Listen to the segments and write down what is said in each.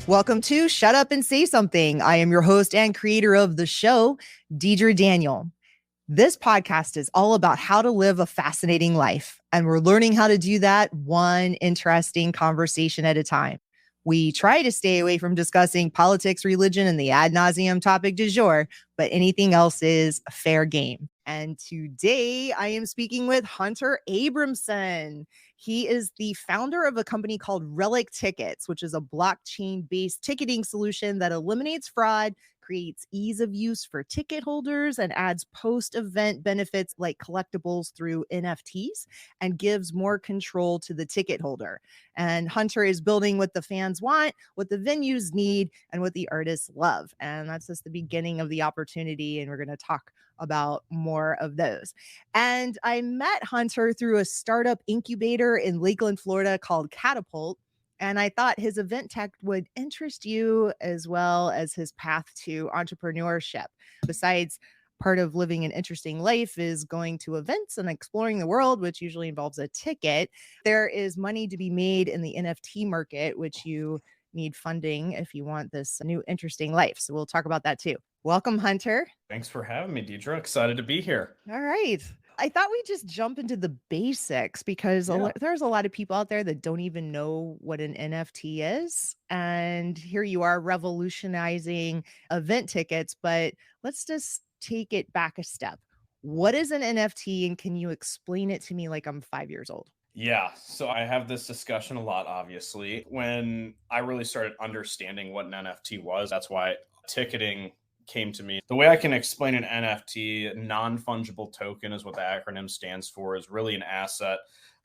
Welcome to Shut Up and Say Something. I am your host and creator of the show, Deedre Daniel. This podcast is all about how to live a fascinating life, and we're learning how to do that one interesting conversation at a time. We try to stay away from discussing politics, religion, and the ad nauseum topic du jour, but anything else is fair game. And today I am speaking with Hunter Abramson. He is the founder of a company called Relic Tickets, which is a blockchain-based ticketing solution that eliminates fraud, creates ease of use for ticket holders, and adds post-event benefits like collectibles through NFTs and gives more control to the ticket holder. And Hunter is building what the fans want, what the venues need, and what the artists love. And that's just the beginning of the opportunity. And we're going to talk about more of those. And I met Hunter through a startup incubator in Lakeland, Florida called Catapult. And I thought his event tech would interest you as well as his path to entrepreneurship. Besides, part of living an interesting life is going to events and exploring the world, which usually involves a ticket. There is money to be made in the NFT market, which you need funding if you want this new interesting life. So we'll talk about that too. Welcome, Hunter. Thanks for having me, Deedre. Excited to be here. All right. I thought we'd just jump into the basics because there's a lot of people out there that don't even know what an NFT is. And here you are revolutionizing event tickets, but let's just take it back a step. What is an NFT, and can you explain it to me like I'm 5 years old? Yeah, so I have this discussion a lot, obviously. When I really started understanding what an NFT was, that's why ticketing came to me. The way I can explain an NFT, non-fungible token is what the acronym stands for, is really an asset.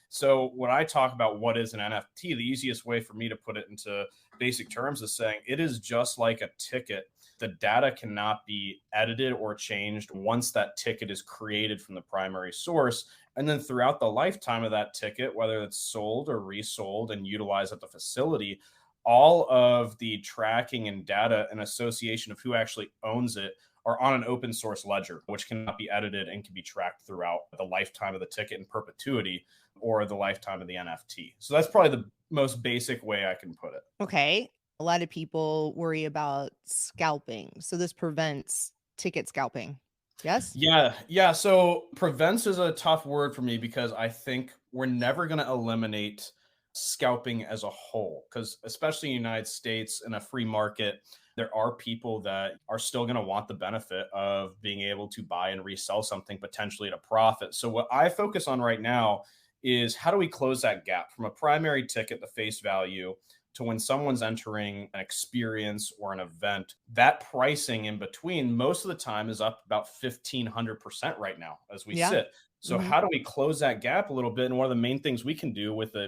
So when I talk about what is an NFT, the easiest way for me to put it into basic terms is saying it is just like a ticket. The data cannot be edited or changed once that ticket is created from the primary source. And then throughout the lifetime of that ticket, whether it's sold or resold and utilized at the facility, all of the tracking and data and association of who actually owns it are on an open source ledger, which cannot be edited and can be tracked throughout the lifetime of the ticket in perpetuity or the lifetime of the NFT. So that's probably the most basic way I can put it. Okay. A lot of people worry about scalping. So this prevents ticket scalping. Yes? Yeah. So prevents is a tough word for me because I think we're never going to eliminate scalping as a whole, because especially in the United States in a free market, there are people that are still going to want the benefit of being able to buy and resell something potentially at a profit. So what I focus on right now is how do we close that gap from a primary ticket, the face value, to when someone's entering an experience or an event. That pricing in between most of the time is up about 1,500% right now as we sit. So how do we close that gap a little bit? And one of the main things we can do with a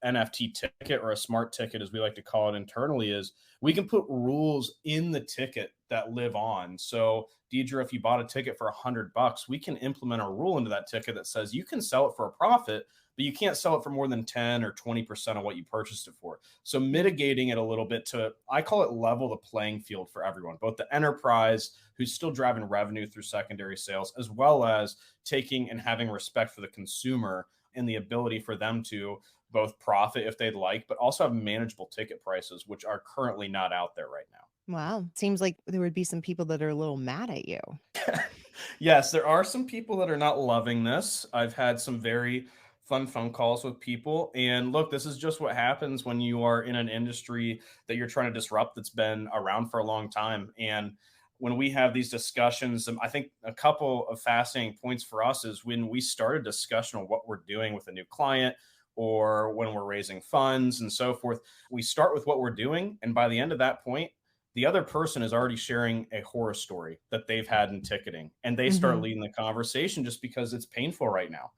NFT ticket, or a smart ticket as we like to call it internally, is we can put rules in the ticket that live on. So Deidre, if you bought a ticket for $100, we can implement a rule into that ticket that says you can sell it for a profit, but you can't sell it for more than 10 or 20% of what you purchased it for. So mitigating it a little bit to, I call it, level the playing field for everyone, both the enterprise who's still driving revenue through secondary sales, as well as taking and having respect for the consumer and the ability for them to both profit if they'd like, but also have manageable ticket prices, which are currently not out there right now. Wow. Seems like there would be some people that are a little mad at you. Yes, there are some people that are not loving this. I've had some very fun phone calls with people. And look, this is just what happens when you are in an industry that you're trying to disrupt that's been around for a long time. And when we have these discussions, I think a couple of fascinating points for us is when we start a discussion on what we're doing with a new client, or when we're raising funds and so forth, we start with what we're doing. And by the end of that point, the other person is already sharing a horror story that they've had in ticketing, and they start leading the conversation just because it's painful right now.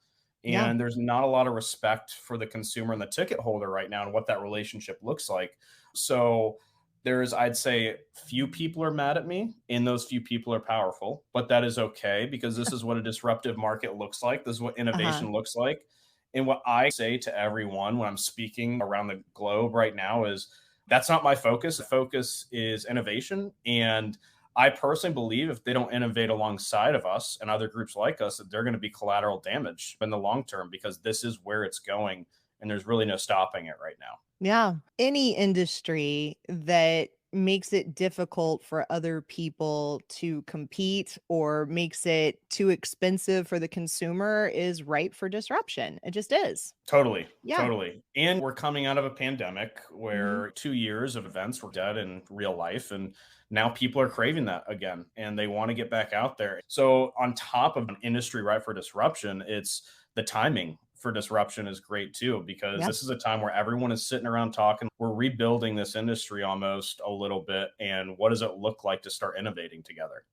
And there's not a lot of respect for the consumer and the ticket holder right now and what that relationship looks like. So there's, I'd say, few people are mad at me, and those few people are powerful, but that is okay because this is what a disruptive market looks like. This is what innovation looks like. And what I say to everyone when I'm speaking around the globe right now is that's not my focus. The focus is innovation. And I personally believe if they don't innovate alongside of us and other groups like us, that they're going to be collateral damage in the long term, because this is where it's going and there's really no stopping it right now. Yeah. Any industry that makes it difficult for other people to compete or makes it too expensive for the consumer is ripe for disruption. It just is. Totally, Yeah. totally. And we're coming out of a pandemic Hmm. where 2 years of events were dead in real life. And now people are craving that again and they want to get back out there. So, on top of an industry ripe for disruption, it's the timing for disruption is great too, because Yep. this is a time where everyone is sitting around talking. We're rebuilding this industry almost a little bit. And what does it look like to start innovating together?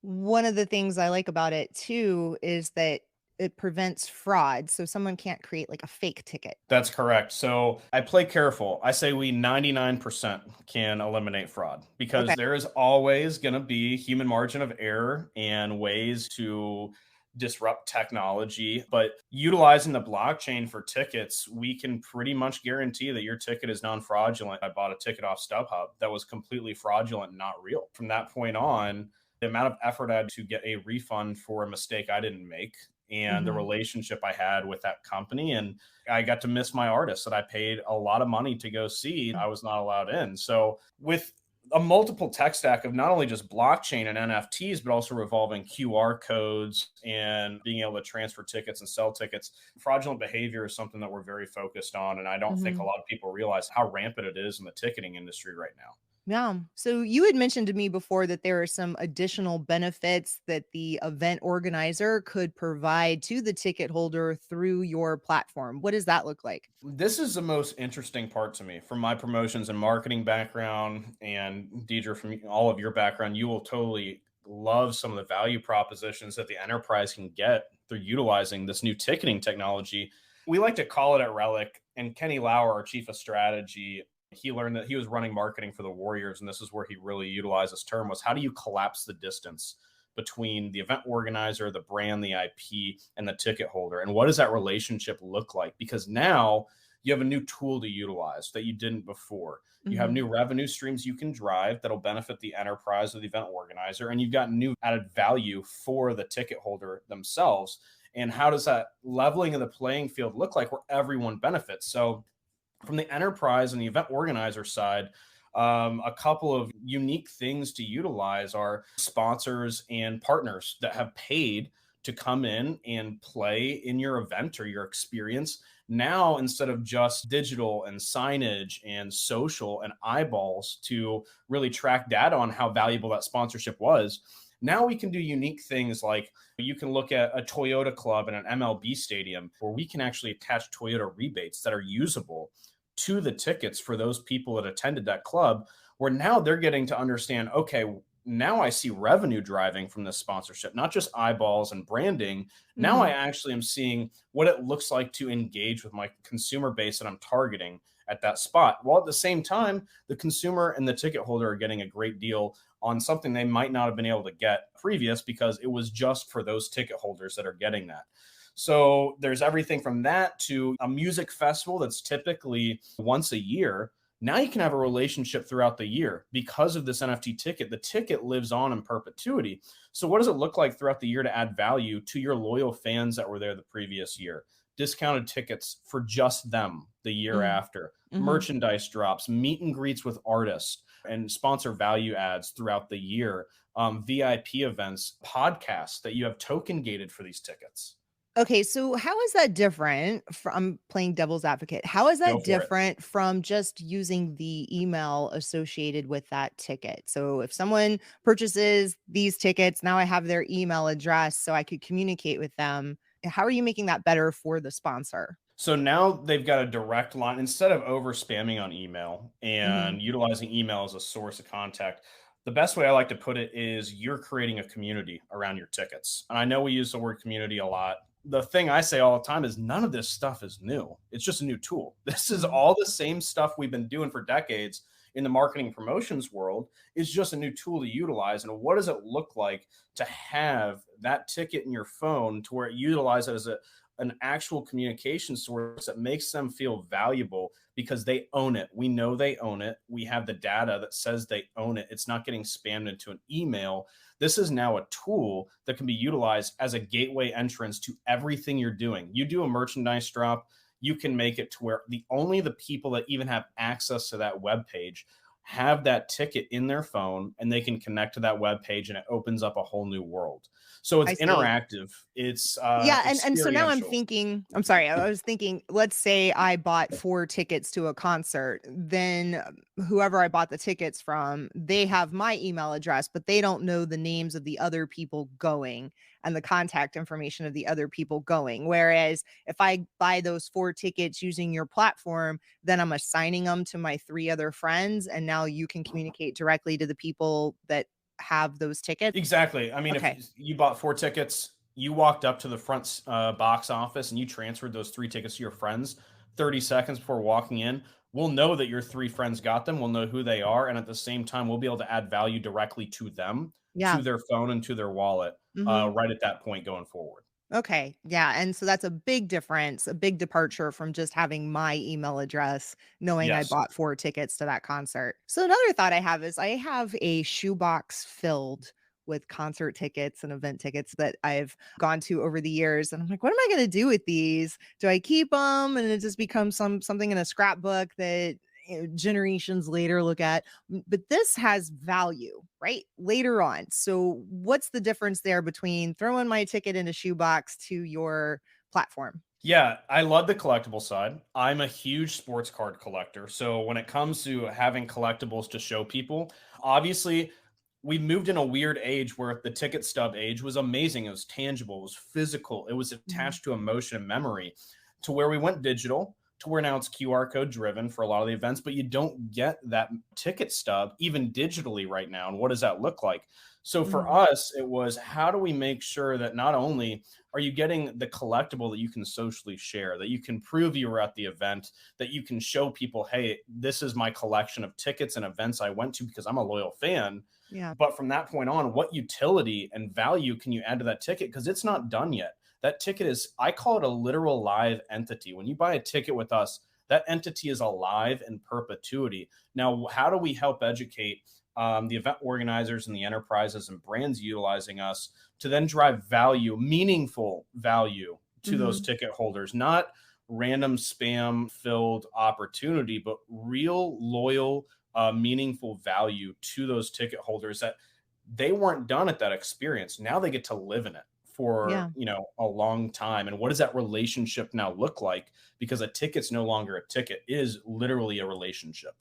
One of the things I like about it too is that it prevents fraud. So someone can't create like a fake ticket. That's correct. So I play careful. I say we 99% can eliminate fraud because Okay. there is always going to be human margin of error and ways to disrupt technology. But utilizing the blockchain for tickets, we can pretty much guarantee that your ticket is non fraudulent. I bought a ticket off StubHub that was completely fraudulent, not real. From that point on, the amount of effort I had to get a refund for a mistake I didn't make and the Hmm. relationship I had with that company. And I got to miss my artist that I paid a lot of money to go see. I was not allowed in. So with a multiple tech stack of not only just blockchain and NFTs, but also revolving QR codes and being able to transfer tickets and sell tickets, fraudulent behavior is something that we're very focused on. And I don't think a Hmm. lot of people realize how rampant it is in the ticketing industry right now. Yeah. So you had mentioned to me before that there are some additional benefits that the event organizer could provide to the ticket holder through your platform. What does that look like? This is the most interesting part to me from my promotions and marketing background. And Deidre, from all of your background, you will totally love some of the value propositions that the enterprise can get through utilizing this new ticketing technology. We like to call it at Relic. And Kenny Lauer, our chief of strategy, he learned that he was running marketing for the Warriors. And this is where he really utilized this term was how do you collapse the distance between the event organizer, the brand, the IP, and the ticket holder? And what does that relationship look like? Because now you have a new tool to utilize that you didn't before. You have Hmm. new revenue streams you can drive that'll benefit the enterprise or the event organizer, and you've got new added value for the ticket holder themselves. And how does that leveling of the playing field look like where everyone benefits? So from the enterprise and the event organizer side, a couple of unique things to utilize are sponsors and partners that have paid to come in and play in your event or your experience. Now, instead of just digital and signage and social and eyeballs to really track data on how valuable that sponsorship was, now we can do unique things like you can look at a Toyota club in an MLB stadium where we can actually attach Toyota rebates that are usable to the tickets for those people that attended that club, where now they're getting to understand, okay, now I see revenue driving from this sponsorship, not just eyeballs and branding. Now I Hmm. actually am seeing what it looks like to engage with my consumer base that I'm targeting at that spot. While at the same time, the consumer and the ticket holder are getting a great deal on something they might not have been able to get previous because it was just for those ticket holders that are getting that. So there's everything from that to a music festival that's typically once a year. Now you can have a relationship throughout the year because of this NFT ticket. The ticket lives on in perpetuity. So, what does it look like throughout the year to add value to your loyal fans that were there the previous year? Discounted tickets for just them the year Hmm. after, Hmm. merchandise drops, meet and greets with artists, and sponsor value ads throughout the year, VIP events, podcasts that you have token gated for these tickets. Okay, so how is that different from playing devil's advocate? How is Go that for it. different from just using the email associated with that ticket? So if someone purchases these tickets, now I have their email address so I could communicate with them. How are you making that better for the sponsor? So now they've got a direct line instead of over spamming on email Hmm. and utilizing email as a source of contact. The best way I like to put it is you're creating a community around your tickets. And I know we use the word community a lot. The thing I say all the time is none of this stuff is new. It's just a new tool. This is Hmm. all the same stuff we've been doing for decades in the marketing promotions world. It's just a new tool to utilize. And what does it look like to have that ticket in your phone to where it utilizes it as an actual communication source that makes them feel valuable because they own it. We know they own it. We have the data that says they own it. It's not getting spammed into an email. This is now a tool that can be utilized as a gateway entrance to everything you're doing. You do a merchandise drop, you can make it to where only the people that even have access to that web page have that ticket in their phone, and they can connect to that web page, and it opens up a whole new world. So it's I see. interactive. It's Yeah, and so now I'm experiential. thinking, I'm sorry, I was thinking, let's say I bought 4 tickets to a concert, then whoever I bought the tickets from, they have my email address, but they don't know the names of the other people going and the contact information of the other people going. Whereas if I buy those 4 tickets using your platform, then I'm assigning them to my 3 other friends, and now you can communicate directly to the people that have those tickets. Exactly. I mean, if Okay. you bought 4 tickets, you walked up to the front box office and you transferred those 3 tickets to your friends 30 seconds before walking in, we'll know that your 3 friends got them. We'll know who they are. And at the same time, we'll be able to add value directly to them, to Yeah. their phone and to their wallet Mhm. right at that point going forward. Okay. Yeah. And so that's a big difference, a big departure from just having my email address, knowing I Yes. bought 4 tickets to that concert. So another thought I have is I have a shoebox filled with concert tickets and event tickets that I've gone to over the years. And I'm like, what am I going to do with these? Do I keep them? And it just becomes something in a scrapbook that generations later look at. But this has value, right? Later on. So what's the difference there between throwing my ticket in a shoebox to your platform? Yeah, I love the collectible side. I'm a huge sports card collector. So when it comes to having collectibles to show people, obviously we moved in a weird age where the ticket stub age was amazing. It was tangible, it was physical, it was Mhm. attached to emotion and memory, to where we went digital, to where now it's QR code driven for a lot of the events, but you don't get that ticket stub even digitally right now. And what does that look like? So for Mhm. us, it was, how do we make sure that not only are you getting the collectible that you can socially share, that you can prove you were at the event, that you can show people, hey, this is my collection of tickets and events I went to because I'm a loyal fan. Yeah. But from that point on, what utility and value can you add to that ticket? Because it's not done yet. That ticket is, I call it a literal live entity. When you buy a ticket with us, that entity is alive in perpetuity. Now, how do we help educate the event organizers and the enterprises and brands utilizing us to then drive value, meaningful value to those Mhm. ticket holders, not random spam filled opportunity, but real loyal, meaningful value to those ticket holders that they weren't done at that experience. Now they get to live in it for, Yeah. a long time. And what does that relationship now look like? Because a ticket's no longer a ticket, it is literally a relationship.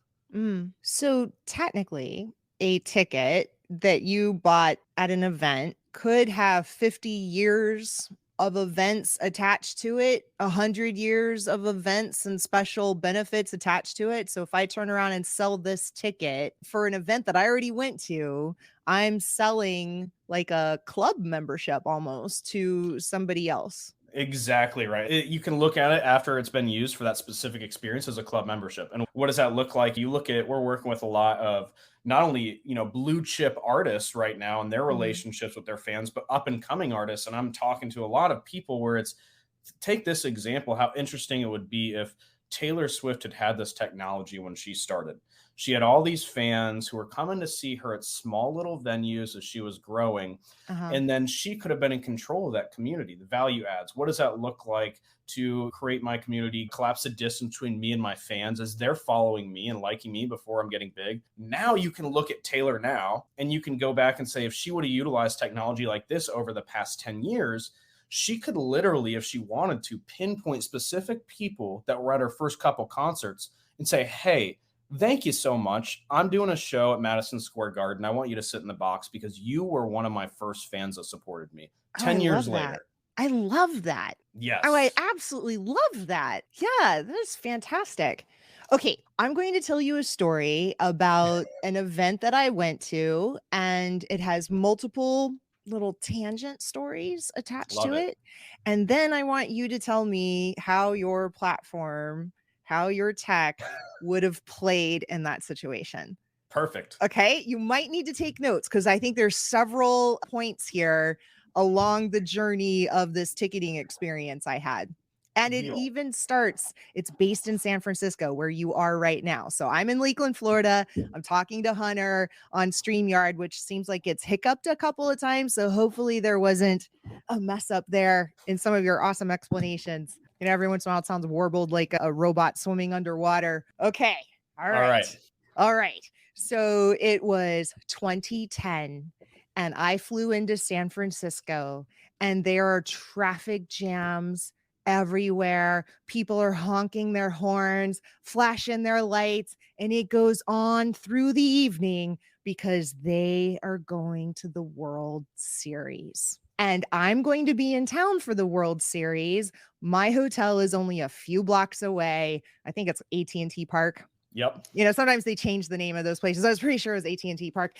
So technically, a ticket that you bought at an event could have 50 years of events attached to it, 100 years of events and special benefits attached to it. So if I turn around and sell this ticket for an event that I already went to, I'm selling like a club membership almost to somebody else. Exactly right. You can look at it after it's been used for that specific experience as a club membership. And what does that look like? You look at, we're working with a lot of not only, blue chip artists right now and their Mhm. relationships with their fans, but up and coming artists. And I'm talking to a lot of people where it's, take this example, how interesting it would be if Taylor Swift had had this technology when she started. She had all these fans who were coming to see her at small little venues as she was growing, Uh-huh. and then she could have been in control of that community, the value adds. What does that look like to create my community, collapse the distance between me and my fans as they're following me and liking me before I'm getting big? Now you can look at Taylor now and you can go back and say, if she would have utilized technology like this over the past 10 years, she could literally, if she wanted to, pinpoint specific people that were at her first couple concerts and say, hey, thank you so much. I'm doing a show at Madison Square Garden. I want you to sit in the box because you were one of my first fans that supported me Oh, I 10 years love that. later. I love that. Oh, I Yes. absolutely love that. Yeah, that is fantastic. Okay, I'm going to tell you a story about an event that I went to, and it has multiple little tangent stories attached Love to it. it. And then I want you to tell me how your platform, how your tech would have played in that situation. Perfect. Okay, you might need to take notes because I think there's several points here along the journey of this ticketing experience I had. And it Deal. even starts, it's based in San Francisco, where you are right now. So I'm in Lakeland, Florida. I'm talking to Hunter on StreamYard, which seems like it's hiccuped a couple of times. So hopefully there wasn't a mess up there in some of your awesome explanations. Every once in a while it sounds warbled like a robot swimming underwater. Okay. All All right. right. All right. So it was 2010 and I flew into San Francisco and there are traffic jams everywhere. People are honking their horns, flashing their lights, and it goes on through the evening because they are going to the World Series. And I'm going to be in town for the World Series. My hotel is only a few blocks away. I think it's AT&T Park. Yep. Sometimes they change the name of those places. I was pretty sure it was AT&T Park.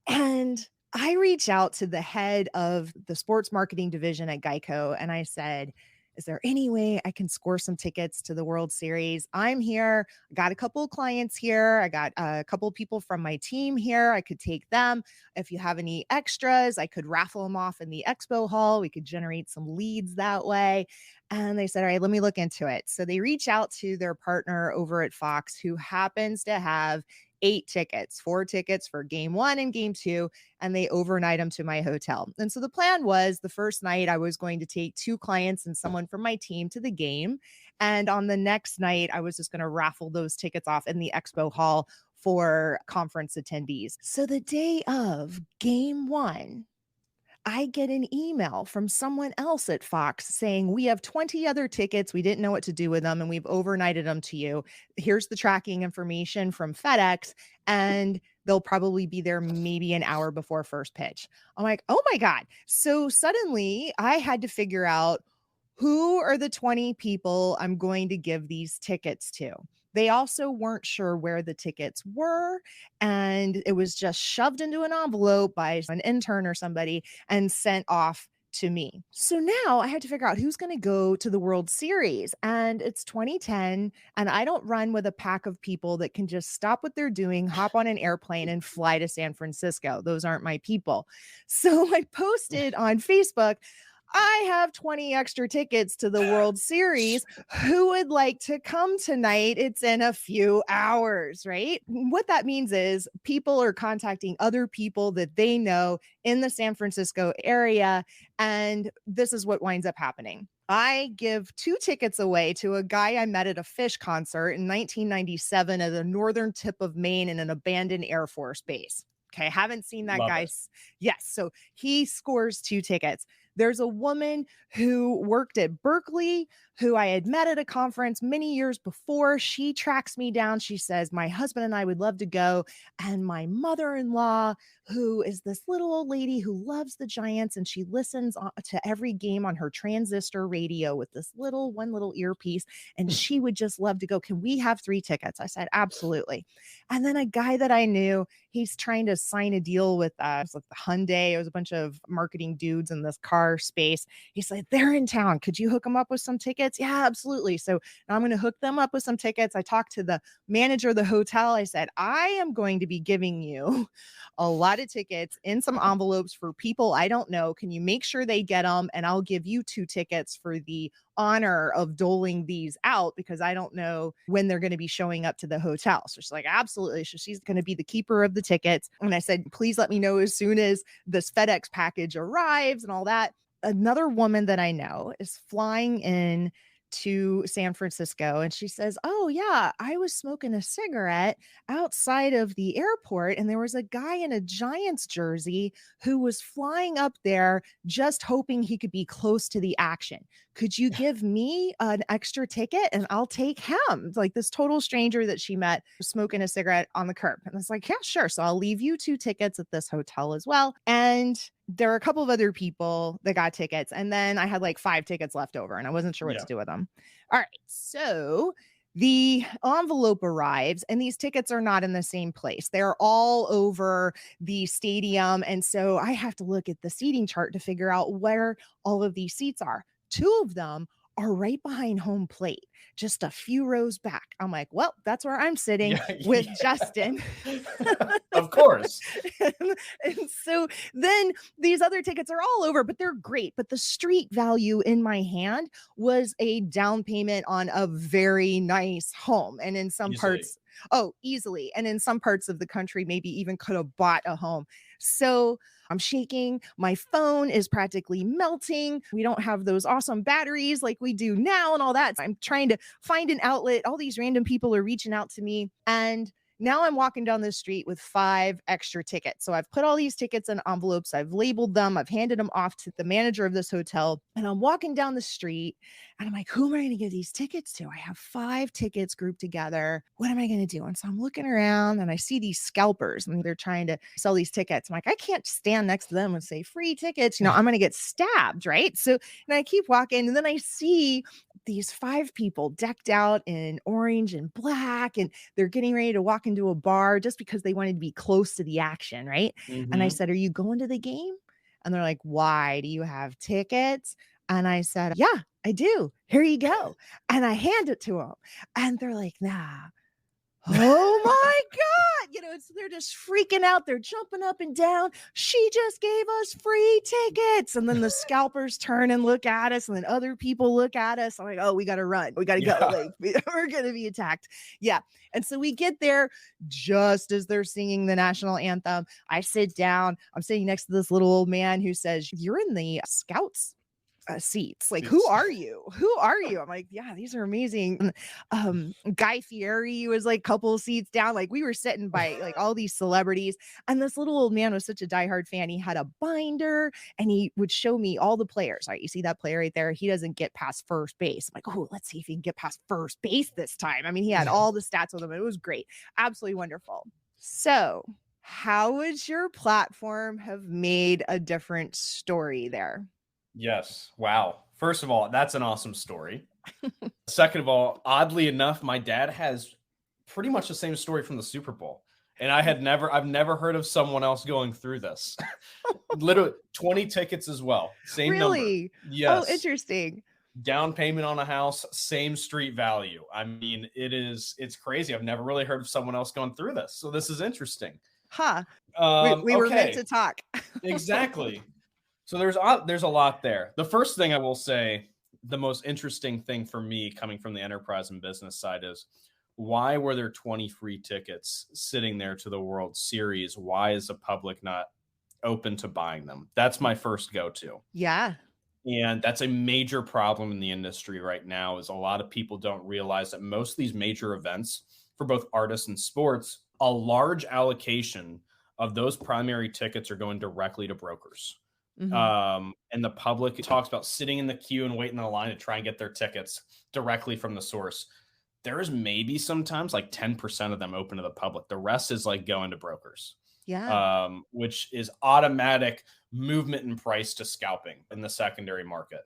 And I reached out to the head of the sports marketing division at Geico and I said, is there any way I can score some tickets to the World Series? I'm here. I got a couple of clients here. I got a couple of people from my team here. I could take them. If you have any extras, I could raffle them off in the expo hall. We could generate some leads that way. And they said, all right, let me look into it. So they reach out to their partner over at Fox, who happens to have 4 tickets for game 1 and game 2, and they overnight them to my hotel. And so the plan was the first night I was going to take 2 clients and someone from my team to the game. And on the next night, I was just going to raffle those tickets off in the expo hall for conference attendees. So the day of game 1, I get an email from someone else at Fox saying, we have 20 other tickets. We didn't know what to do with them and we've overnighted them to you. Here's the tracking information from FedEx and they'll probably be there maybe an hour before first pitch. I'm like, oh my God. So suddenly I had to figure out who are the 20 people I'm going to give these tickets to. They also weren't sure where the tickets were, and it was just shoved into an envelope by an intern or somebody and sent off to me. So now I had to figure out who's going to go to the World Series. And it's 2010, and I don't run with a pack of people that can just stop what they're doing, hop on an airplane, and fly to San Francisco. Those aren't my people. So I posted on Facebook, I have 20 extra tickets to the World Series. Who would like to come tonight? It's in a few hours, right? What that means is people are contacting other people that they know in the San Francisco area. And this is what winds up happening. I give 2 tickets away to a guy I met at a Fish concert in 1997 at the northern tip of Maine in an abandoned Air Force base. Okay, haven't seen that guy. Yes, so he scores 2 tickets. There's a woman who worked at Berkeley who I had met at a conference many years before. She tracks me down. She says, my husband and I would love to go. And my mother-in-law, who is this little old lady who loves the Giants, and she listens to every game on her transistor radio with this one little earpiece. And she would just love to go. Can we have 3 tickets? I said, absolutely. And then a guy that I knew, he's trying to sign a deal with us, like the Hyundai. It was a bunch of marketing dudes in this car space. He said, they're in town. Could you hook them up with some tickets? Yeah, absolutely. So now I'm going to hook them up with some tickets. I talked to the manager of the hotel. I said, I am going to be giving you a lot of tickets in some envelopes for people I don't know. Can you make sure they get them? And I'll give you 2 tickets for the honor of doling these out because I don't know when they're going to be showing up to the hotel. So she's like, absolutely. So she's going to be the keeper of the tickets. And I said, please let me know as soon as this FedEx package arrives and all that. Another woman that I know is flying in to San Francisco and she says, oh yeah, I was smoking a cigarette outside of the airport and there was a guy in a Giants jersey who was flying up there just hoping he could be close to the action. Could you give me an extra ticket and I'll take him? It's like this total stranger that she met smoking a cigarette on the curb. And I was like, yeah, sure. So I'll leave you 2 tickets at this hotel as well. And there are a couple of other people that got tickets. And then I had like 5 tickets left over and I wasn't sure what to do with them. All right. So the envelope arrives and these tickets are not in the same place. They're all over the stadium. And so I have to look at the seating chart to figure out where all of these seats are. 2 of them are right behind home plate, just a few rows back. I'm like, well, that's where I'm sitting with Justin. Of course. And so then these other tickets are all over, but they're great. But the street value in my hand was a down payment on a very nice home. And in some parts, easily. And in some parts of the country, maybe even could have bought a home. So I'm shaking. My phone is practically melting. We don't have those awesome batteries like we do now and all that. I'm trying to find an outlet. All these random people are reaching out to me. And now I'm walking down the street with 5 extra tickets. So I've put all these tickets in envelopes. I've labeled them. I've handed them off to the manager of this hotel. And I'm walking down the street and I'm like, who am I going to give these tickets to? I have 5 tickets grouped together. What am I going to do? And so I'm looking around and I see these scalpers and they're trying to sell these tickets. I'm like, I can't stand next to them and say free tickets. I'm going to get stabbed. Right. So, and I keep walking and then I see these 5 people decked out in orange and black, and they're getting ready to walk into a bar just because they wanted to be close to the action, right? And I said, are you going to the game? And they're like, why? Do you have tickets? And I said, yeah, I do. Here you go. And I hand it to them. And they're like, nah. Oh my God. They're just freaking out. They're jumping up and down. She just gave us free tickets. And then the scalpers turn and look at us. And then other people look at us. I'm like, oh, we got to run. We got to go. Like, we're going to be attacked. Yeah. And so we get there just as they're singing the national anthem. I sit down. I'm sitting next to this little old man who says, you're in the scouts seats. Like, who are you? I'm like, yeah, these are amazing. Guy Fieri was like a couple of seats down. Like, we were sitting by like all these celebrities. And this little old man was such a diehard fan. He had a binder and he would show me all the players. All right, you see that player right there? He doesn't get past first base. I'm like, oh, let's see if he can get past first base this time. I mean, he had all the stats with him. It was great. Absolutely wonderful. So how would your platform have made a different story there? Yes. Wow. First of all, that's an awesome story. Second of all, oddly enough, my dad has pretty much the same story from the Super Bowl. And I've never heard of someone else going through this. Literally 20 tickets as well. Same really? Number. Yes. Oh, interesting. Down payment on a house, same street value. I mean, it's crazy. I've never really heard of someone else going through this. So this is interesting. Huh. We were meant to talk. Exactly. So there's a lot there. The first thing I will say, the most interesting thing for me coming from the enterprise and business side is, why were there 20 free tickets sitting there to the World Series? Why is the public not open to buying them? That's my first go-to. Yeah. And that's a major problem in the industry right now, is a lot of people don't realize that most of these major events for both artists and sports, a large allocation of those primary tickets are going directly to brokers. And the public talks about sitting in the queue and waiting in the line to try and get their tickets directly from the source. There is maybe sometimes like 10% of them open to the public. The rest is like going to brokers. Yeah. Which is automatic movement in price to scalping in the secondary market.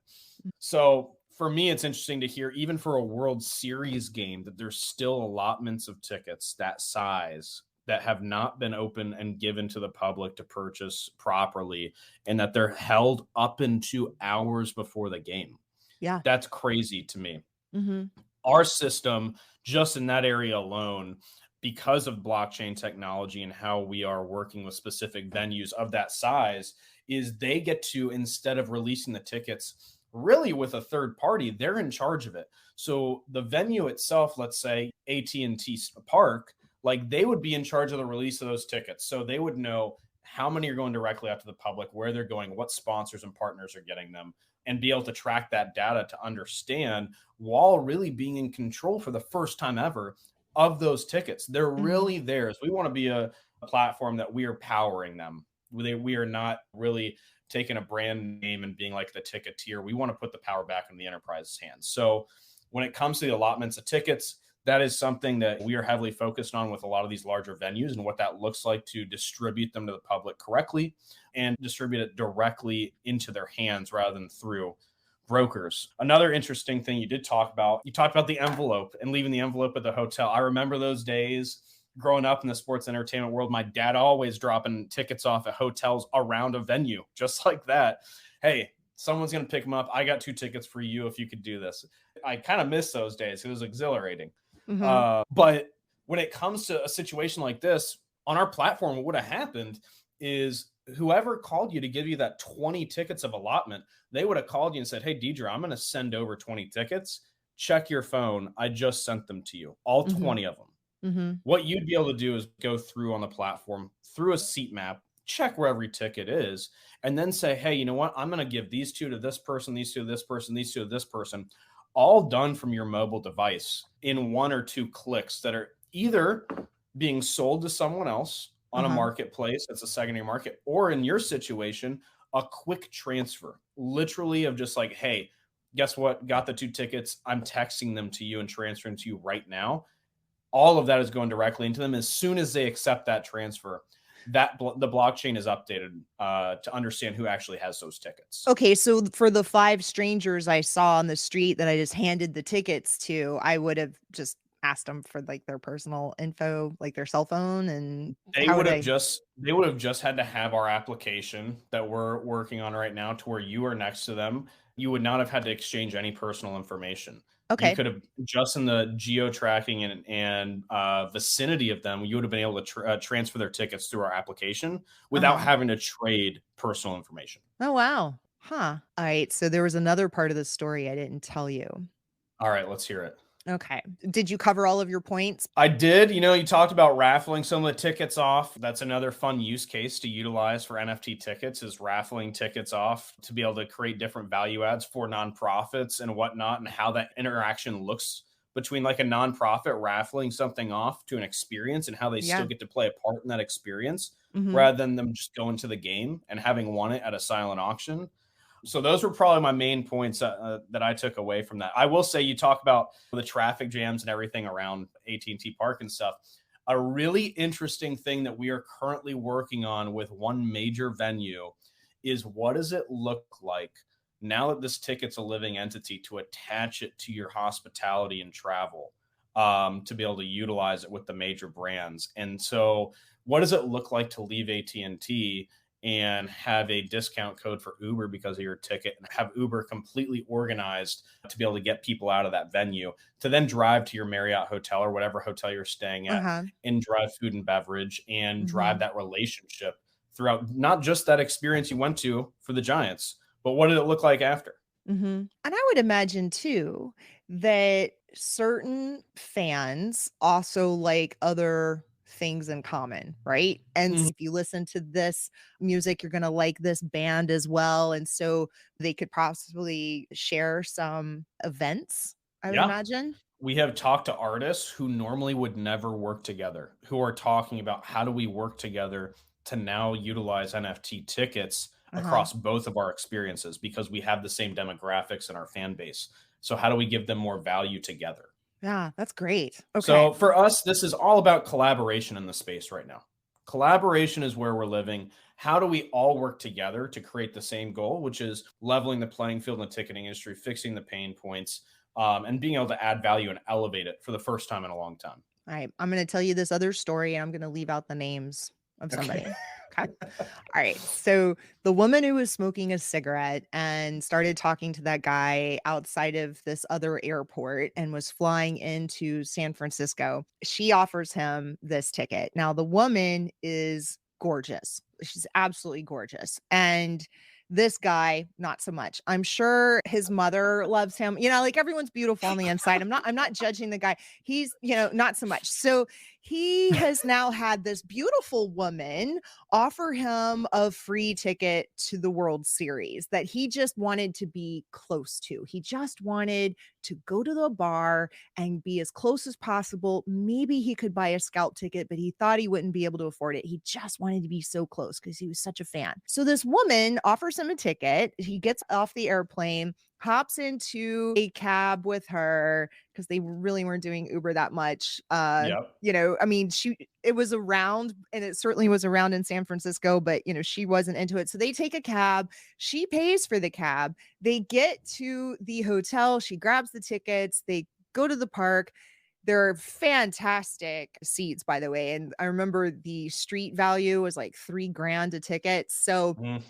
So for me, it's interesting to hear, even for a World Series game, that there's still allotments of tickets that size that have not been open and given to the public to purchase properly, and that they're held up into hours before the game. Yeah. That's crazy to me. Our system, just in that area alone, because of blockchain technology and how we are working with specific venues of that size, is they get to, instead of releasing the tickets really with a third party, they're in charge of it. So the venue itself, let's say AT&T Park, like, they would be in charge of the release of those tickets. So they would know how many are going directly out to the public, where they're going, what sponsors and partners are getting them, and be able to track that data to understand, while really being in control for the first time ever of those tickets. They're really theirs. We want to be a platform that we are powering them. We are not really taking a brand name and being like the ticketeer. We want to put the power back in the enterprise's hands. So when it comes to the allotments of tickets, that is something that we are heavily focused on with a lot of these larger venues, and what that looks like to distribute them to the public correctly and distribute it directly into their hands rather than through brokers. Another interesting thing you talked about the envelope and leaving the envelope at the hotel. I remember those days growing up in the sports entertainment world. My dad always dropping tickets off at hotels around a venue, just like that. Hey, someone's going to pick them up. I got 2 tickets for you if you could do this. I kind of miss those days. It was exhilarating. But when it comes to a situation like this on our platform, what would have happened is whoever called you to give you that 20 tickets of allotment, they would have called you and said, hey, Deedre, I'm going to send over 20 tickets. Check your phone. I just sent them to you, all 20 of them. What you'd be able to do is go through on the platform through a seat map, check where every ticket is, and then say, hey, you know what? I'm going to give these two to this person, these two to this person, these two to this person, all done from your mobile device in 1 or 2 clicks that are either being sold to someone else on a marketplace that's a secondary market, or in your situation, a quick transfer, literally of just like, hey, guess what? Got the 2 tickets. I'm texting them to you and transferring to you right now. All of that is going directly into them. As soon as they accept that transfer, that the blockchain is updated to understand who actually has those tickets. Okay, so for the 5 strangers I saw on the street that I just handed the tickets to, I would have just asked them for like their personal info, like their cell phone, and They how would would have I? just they would have just had to have our application that we're working on right now to where you are next to them. You would not have had to exchange any personal information. You Okay. could have just in the geo tracking and vicinity of them, you would have been able to transfer their tickets through our application without Uh-huh. having to trade personal information. Oh, wow. Huh. All right. So there was another part of the story I didn't tell you. All right, let's hear it. Okay. Did you cover all of your points? I did. You talked about raffling some of the tickets off. That's another fun use case to utilize for NFT tickets is raffling tickets off to be able to create different value adds for nonprofits and whatnot, and how that interaction looks between like a nonprofit raffling something off to an experience and how they still Yeah. get to play a part in that experience Mm-hmm. rather than them just going to the game and having won it at a silent auction. So those were probably my main points that I took away from that. I will say, you talk about the traffic jams and everything around AT&T Park and stuff. A really interesting thing that we are currently working on with one major venue is, what does it look like now that this ticket's a living entity, to attach it to your hospitality and travel, to be able to utilize it with the major brands. And so what does it look like to leave AT&T and have a discount code for Uber because of your ticket, and have Uber completely organized to be able to get people out of that venue to then drive to your Marriott hotel or whatever hotel you're staying at, Uh-huh. and drive food and beverage and drive Mm-hmm. that relationship throughout not just that experience you went to for the Giants, but what did it look like after? Mm-hmm. And I would imagine too that certain fans also like other things in common, right? And Mhm. if you listen to this music, you're going to like this band as well. And so they could possibly share some events, I would Yeah. imagine. We have talked to artists who normally would never work together, who are talking about how do we work together to now utilize NFT tickets Uh-huh. across both of our experiences because we have the same demographics in our fan base. So, how do we give them more value together? Yeah, that's great. Okay. So, for us, this is all about collaboration in the space right now. Collaboration is where we're living. How do we all work together to create the same goal, which is leveling the playing field in the ticketing industry, fixing the pain points, and being able to add value and elevate it for the first time in a long time? All right. I'm going to tell you this other story and I'm going to leave out the names of Okay. somebody. Okay. All right. So the woman who was smoking a cigarette and started talking to that guy outside of this other airport and was flying into San Francisco, she offers him this ticket. Now, the woman is gorgeous. She's absolutely gorgeous. And this guy, not so much. I'm sure his mother loves him. Like everyone's beautiful on the inside. I'm not judging the guy. He's, not so much. So he has now had this beautiful woman offer him a free ticket to the World Series that he just wanted to be close to. He just wanted to go to the bar and be as close as possible. Maybe he could buy a scalp ticket, but he thought he wouldn't be able to afford it. He just wanted to be so close because he was such a fan. So this woman offers him a ticket. He gets off the airplane, hops into a cab with her because they really weren't doing Uber that much. Yep. I mean, it was around and it certainly was around in San Francisco, but she wasn't into it. So they take a cab. She pays for the cab. They get to the hotel. She grabs the tickets. They go to the park. They're fantastic seats, by the way. And I remember the street value was like $3,000 a ticket. So Mm.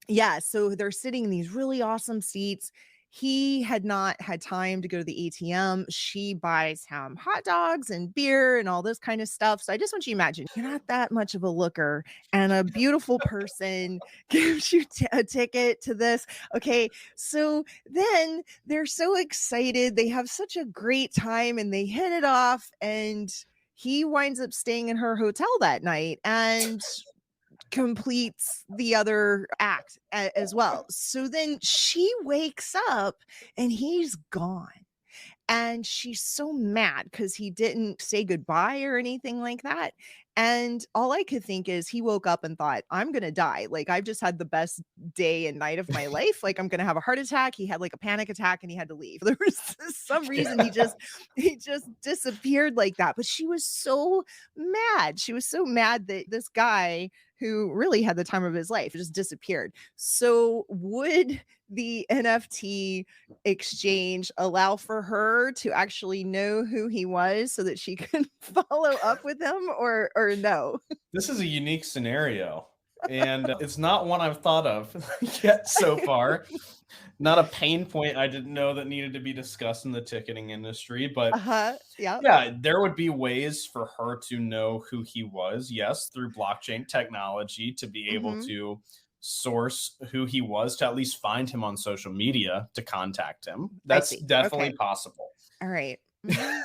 yeah, so they're sitting in these really awesome seats. He had not had time to go to the ATM. She buys him hot dogs and beer and all this kind of stuff. So I just want you to imagine you're not that much of a looker, and a beautiful person gives you a ticket to this. Okay, so then they're so excited. They have such a great time and they hit it off. And he winds up staying in her hotel that night. And completes the other act as well. So then she wakes up and he's gone. And she's so mad because he didn't say goodbye or anything like that. And all I could think is he woke up and thought, I'm going to die. Like, I've just had the best day and night of my life. Like, I'm going to have a heart attack. He had like a panic attack and he had to leave. There was some reason he just disappeared like that. But she was so mad. She was so mad that this guy who really had the time of his life just disappeared. So would the NFT exchange allow for her to actually know who he was so that she could follow up with him, or no? This is a unique scenario, and it's not one I've thought of yet so far. Not a pain point I didn't know that needed to be discussed in the ticketing industry, but Uh-huh. Yeah. yeah, there would be ways for her to know who he was, yes, through blockchain technology to be able Mm-hmm. to source who he was, to at least find him on social media to contact him. I That's see. definitely Okay. possible. All right. Mhm.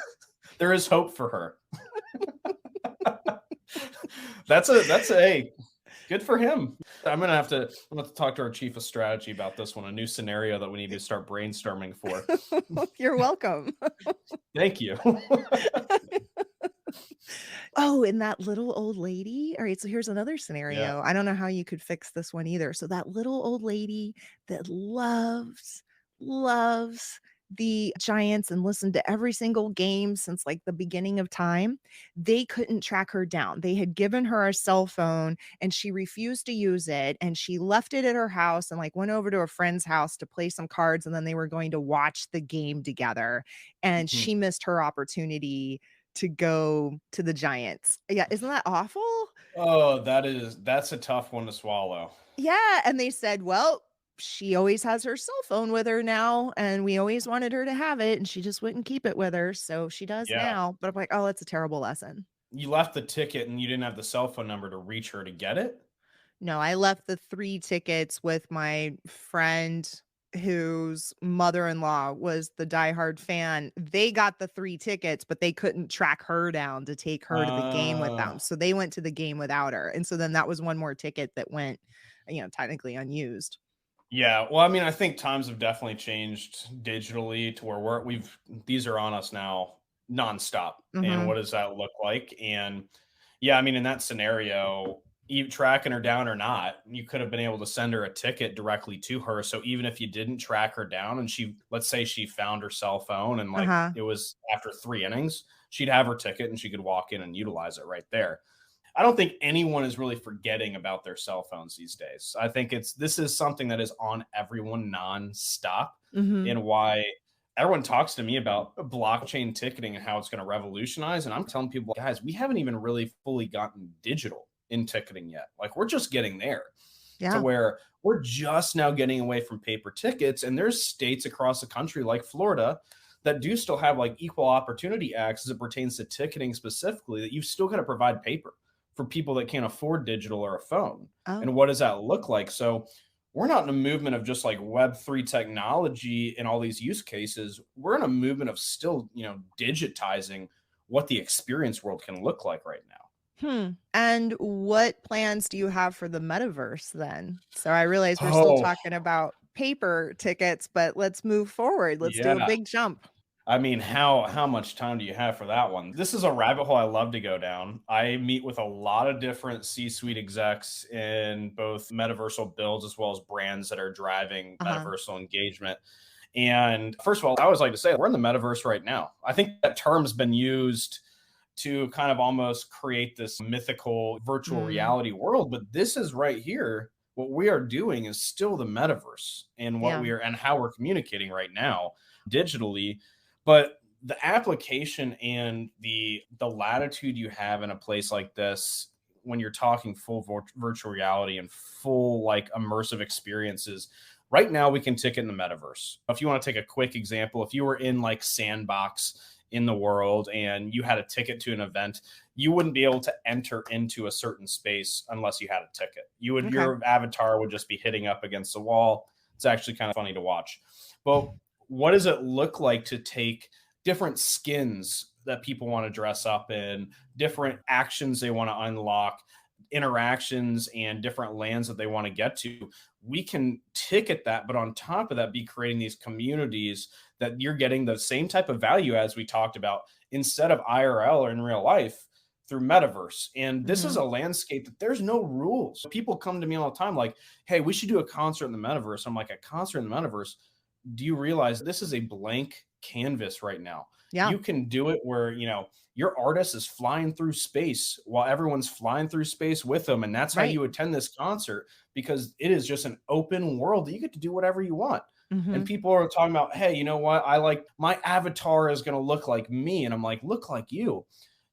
There is hope for her. That's a hey, good for him. I'm gonna have to talk to our chief of strategy about this one, a new scenario that we need to start brainstorming for. You're welcome. Thank you. Oh, and that little old lady. All right, so here's another Yeah. scenario. I don't know how you could fix this one either. So that little old lady that loves the Giants and listened to every single game since like the beginning of time, they couldn't track her down. They had given her a cell phone and she refused to use it, and she left it at her house and like went over to a friend's house to play some cards, and then they were going to watch the game together, and Mhm. she missed her opportunity to go to the Giants. Yeah, isn't that awful? Oh, that's a tough one to swallow. Yeah, and they said, "Well, she always has her cell phone with her now, and we always wanted her to have it, and she just wouldn't keep it with her, so she does Yeah. now." But I'm like, "Oh, that's a terrible lesson." You left the ticket and you didn't have the cell phone number to reach her to get it? No, I left the 3 tickets with my friend whose mother-in-law was the diehard fan. They got the 3 tickets, but they couldn't track her down to take her to the game with Uh, them. So they went to the game without her. And so then that was one more ticket that went, technically unused. yeah. Well, I mean, I think times have definitely changed digitally to where these are on us now nonstop. And Mhm. what does that look like? And yeah, I mean, in that scenario, you tracking her down or not, you could have been able to send her a ticket directly to her. So even if you didn't track her down and let's say she found her cell phone and like Uh-huh. it was after 3 innings, she'd have her ticket and she could walk in and utilize it right there. I don't think anyone is really forgetting about their cell phones these days. I think this is something that is on everyone nonstop, Mhm. and why everyone talks to me about blockchain ticketing and how it's going to revolutionize. And I'm telling people, guys, we haven't even really fully gotten digital in ticketing yet. Like we're just getting there to Yeah. where we're just now getting away from paper tickets. And there's states across the country like Florida that do still have like equal opportunity acts as it pertains to ticketing specifically, that you've still got to provide paper for people that can't afford digital or a phone. Oh. And what does that look like? So we're not in a movement of just like Web3 technology and all these use cases. We're in a movement of still, digitizing what the experience world can look like right now. And what plans do you have for the metaverse then? So I realize we're still Oh, talking about paper tickets, but let's move forward. Let's do a yeah. big jump. I mean, how much time do you have for that one? This is a rabbit hole I love to go down. I meet with a lot of different C-suite execs in both metaversal builds as well as brands that are driving Uh-huh. metaversal engagement. And first of all, I always like to say we're in the metaverse right now. I think that term's been used to kind of almost create this mythical virtual Mm, reality world, but this is right here. What we are doing is still the metaverse, and yeah. how we're communicating right now digitally. But the application and the latitude you have in a place like this, when you're talking full virtual reality and full like immersive experiences, right now we can ticket in the metaverse. If you want to take a quick example, if you were in like Sandbox in the world and you had a ticket to an event, you wouldn't be able to enter into a certain space unless you had a ticket. Okay. Your avatar would just be hitting up against the wall. It's actually kind of funny to watch. But what does it look like to take different skins that people want to dress up in, different actions they want to unlock, interactions and different lands that they want to get to, we can ticket that, but on top of that, be creating these communities that you're getting the same type of value as we talked about instead of IRL or in real life through metaverse. And this is Mhm. a landscape that there's no rules. People come to me all the time like, hey, we should do a concert in the metaverse. I'm like, a concert in the metaverse? Do you realize this is a blank canvas right now? Yeah. You can do it where, your artist is flying through space while everyone's flying through space with them. And that's how Right. you attend this concert because it is just an open world that you get to do whatever you want. And Mhm. people are talking about, hey, you know what? I like my avatar is going to look like me. And I'm like, look like you.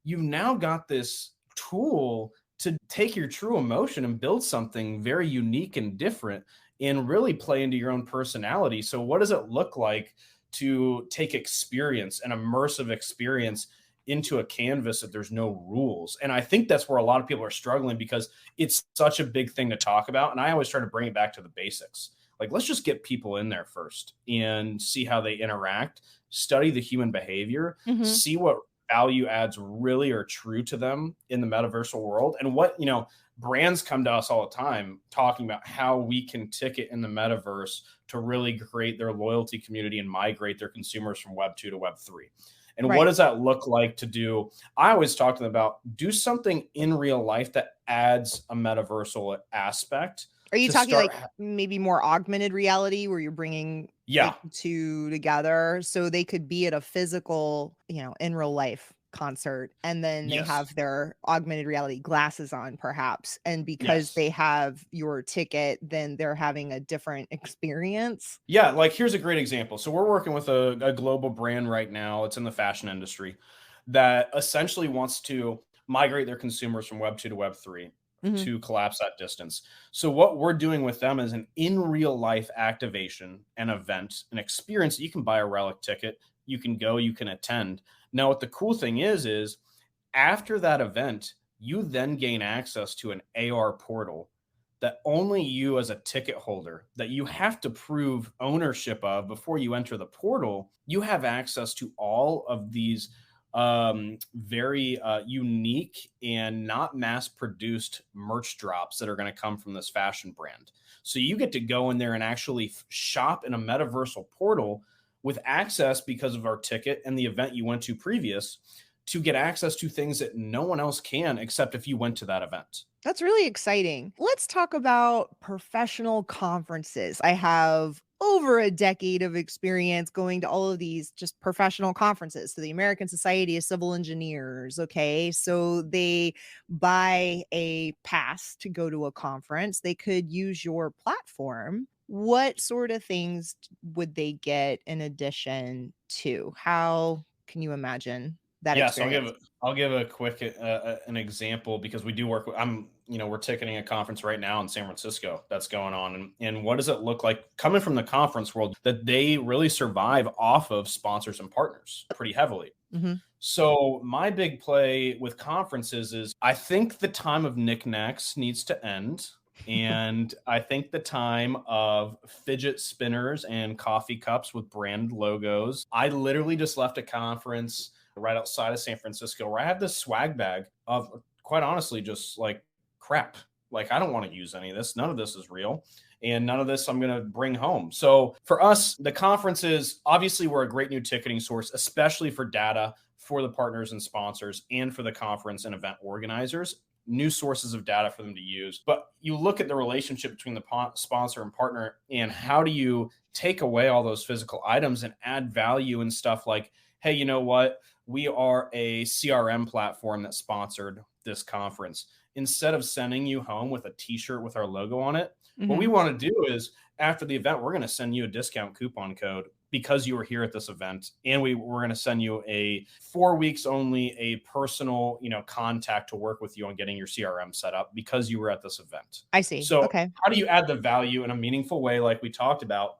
You've now got this tool to take your true emotion and build something very unique and different and really play into your own personality. So, what does it look like to take experience, an immersive experience, into a canvas that there's no rules? And I think that's where a lot of people are struggling because it's such a big thing to talk about. And I always try to bring it back to the basics. Like, let's just get people in there first and see how they interact, study the human behavior, Mhm. see what value adds really are true to them in the metaversal world. And what, brands come to us all the time talking about how we can ticket in the metaverse to really create their loyalty community and migrate their consumers from Web 2 to Web 3. And what Right. does that look like to do? I always talk to them about do something in real life that adds a metaversal aspect Are you to talking start. like maybe more augmented reality where you're bringing Yeah. like the two together so they could be at a physical, in real life concert and then they Yes. have their augmented reality glasses on perhaps and because Yes. they have your ticket then they're having a different experience. Yeah, like here's a great example. So we're working with a global brand right now. It's in the fashion industry that essentially wants to migrate their consumers from Web 2 to Web 3 Mhm. to collapse that distance. So what we're doing with them is an in real life activation, an event, an experience that you can buy a Relic ticket, you can go, you can attend. Now, what the cool thing is after that event, you then gain access to an AR portal that only you as a ticket holder that you have to prove ownership of before you enter the portal. You have access to all of these very unique and not mass produced merch drops that are going to come from this fashion brand. So you get to go in there and actually shop in a metaversal portal with access because of our ticket and the event you went to previous to get access to things that no one else can except if you went to that event. That's really exciting. Let's talk about professional conferences. I have over a decade of experience going to all of these just professional conferences. So, the American Society of Civil Engineers. Okay. So, they buy a pass to go to a conference, they could use your platform. What sort of things would they get in addition to? How can you imagine that Yes, experience? I'll give a quick an example because we do work with we're ticketing a conference right now in San Francisco that's going on, and what does it look like coming from the conference world that they really survive off of sponsors and partners pretty heavily. Mhm. So my big play with conferences is I think the time of knickknacks needs to end. And I think the time of fidget spinners and coffee cups with brand logos. I literally just left a conference right outside of San Francisco where I have this swag bag of quite honestly just like crap. Like I don't want to use any of this. None of this is real. And none of this I'm going to bring home. So for us, the conferences, obviously, we're a great new ticketing source, especially for data for the partners and sponsors and for the conference and event organizers, new sources of data for them to use. But you look at the relationship between the sponsor and partner and how do you take away all those physical items and add value and stuff like, hey, you know what? We are a CRM platform that sponsored this conference. Instead of sending you home with a t-shirt with our logo on it, what we Mhm. want to do is after the event, we're going to send you a discount coupon code because you were here at this event. And we're going to send you a 4 weeks only, a personal, contact to work with you on getting your CRM set up because you were at this event. I see. So Okay. how do you add the value in a meaningful way? Like we talked about,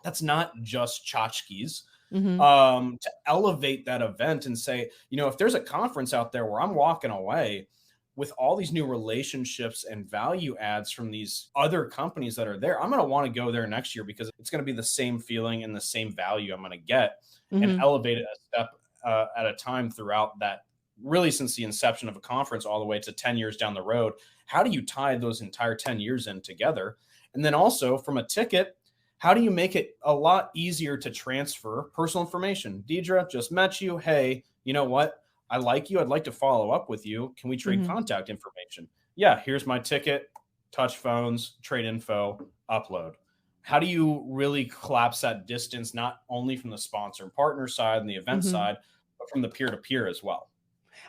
that's not just tchotchkes. Mhm. To elevate that event and say, if there's a conference out there where I'm walking away with all these new relationships and value adds from these other companies that are there, I'm going to want to go there next year because it's going to be the same feeling and the same value I'm going to get and Mhm. elevate it a step at a time throughout really since the inception of a conference all the way to 10 years down the road. How do you tie those entire 10 years in together? And then also from a ticket, how do you make it a lot easier to transfer personal information? Deedre, just met you. Hey, you know what? I like you. I'd like to follow up with you. Can we trade Mhm. contact information? Yeah, here's my ticket, touch phones, trade info, upload. How do you really collapse that distance, not only from the sponsor and partner side and the event Mhm. side, but from the peer to peer as well?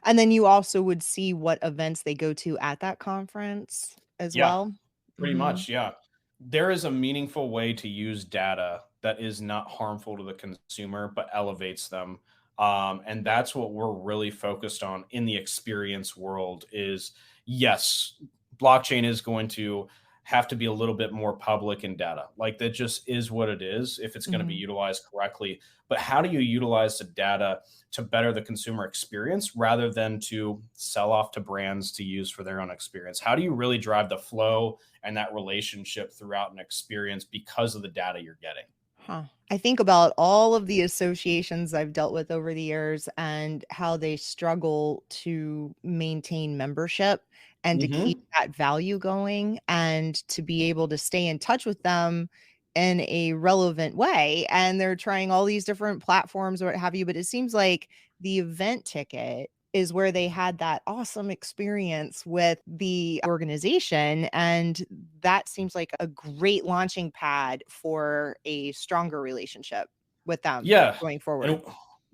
And then you also would see what events they go to at that conference as Yeah, well? pretty Mhm. much. Yeah. There is a meaningful way to use data that is not harmful to the consumer, but elevates them. And that's what we're really focused on in the experience world is yes, blockchain is going to have to be a little bit more public in data. Like that just is what it is if it's going to be Mhm. utilized correctly. But how do you utilize the data to better the consumer experience rather than to sell off to brands to use for their own experience? How do you really drive the flow and that relationship throughout an experience because of the data you're getting? Huh. I think about all of the associations I've dealt with over the years and how they struggle to maintain membership and to keep Hmm. that value going and to be able to stay in touch with them in a relevant way. And they're trying all these different platforms or what have you. But it seems like the event ticket is where they had that awesome experience with the organization. And that seems like a great launching pad for a stronger relationship with them Yeah. going forward. And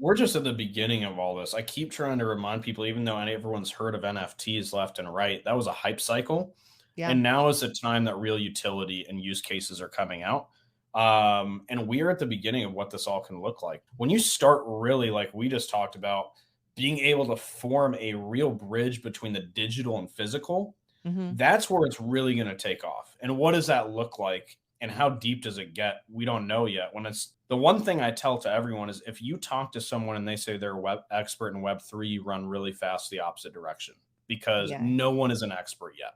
we're just at the beginning of all this. I keep trying to remind people, even though everyone's heard of NFTs left and right, that was a hype cycle. Yeah. And now is the time that real utility and use cases are coming out. And we are at the beginning of what this all can look like. When you start really, like we just talked about, being able to form a real bridge between the digital and physical, Mhm. that's where it's really going to take off. And what does that look like? And how deep does it get? We don't know yet. When it's the one thing I tell to everyone is if you talk to someone and they say they're a web expert in Web3, you run really fast the opposite direction because Yeah. no one is an expert yet.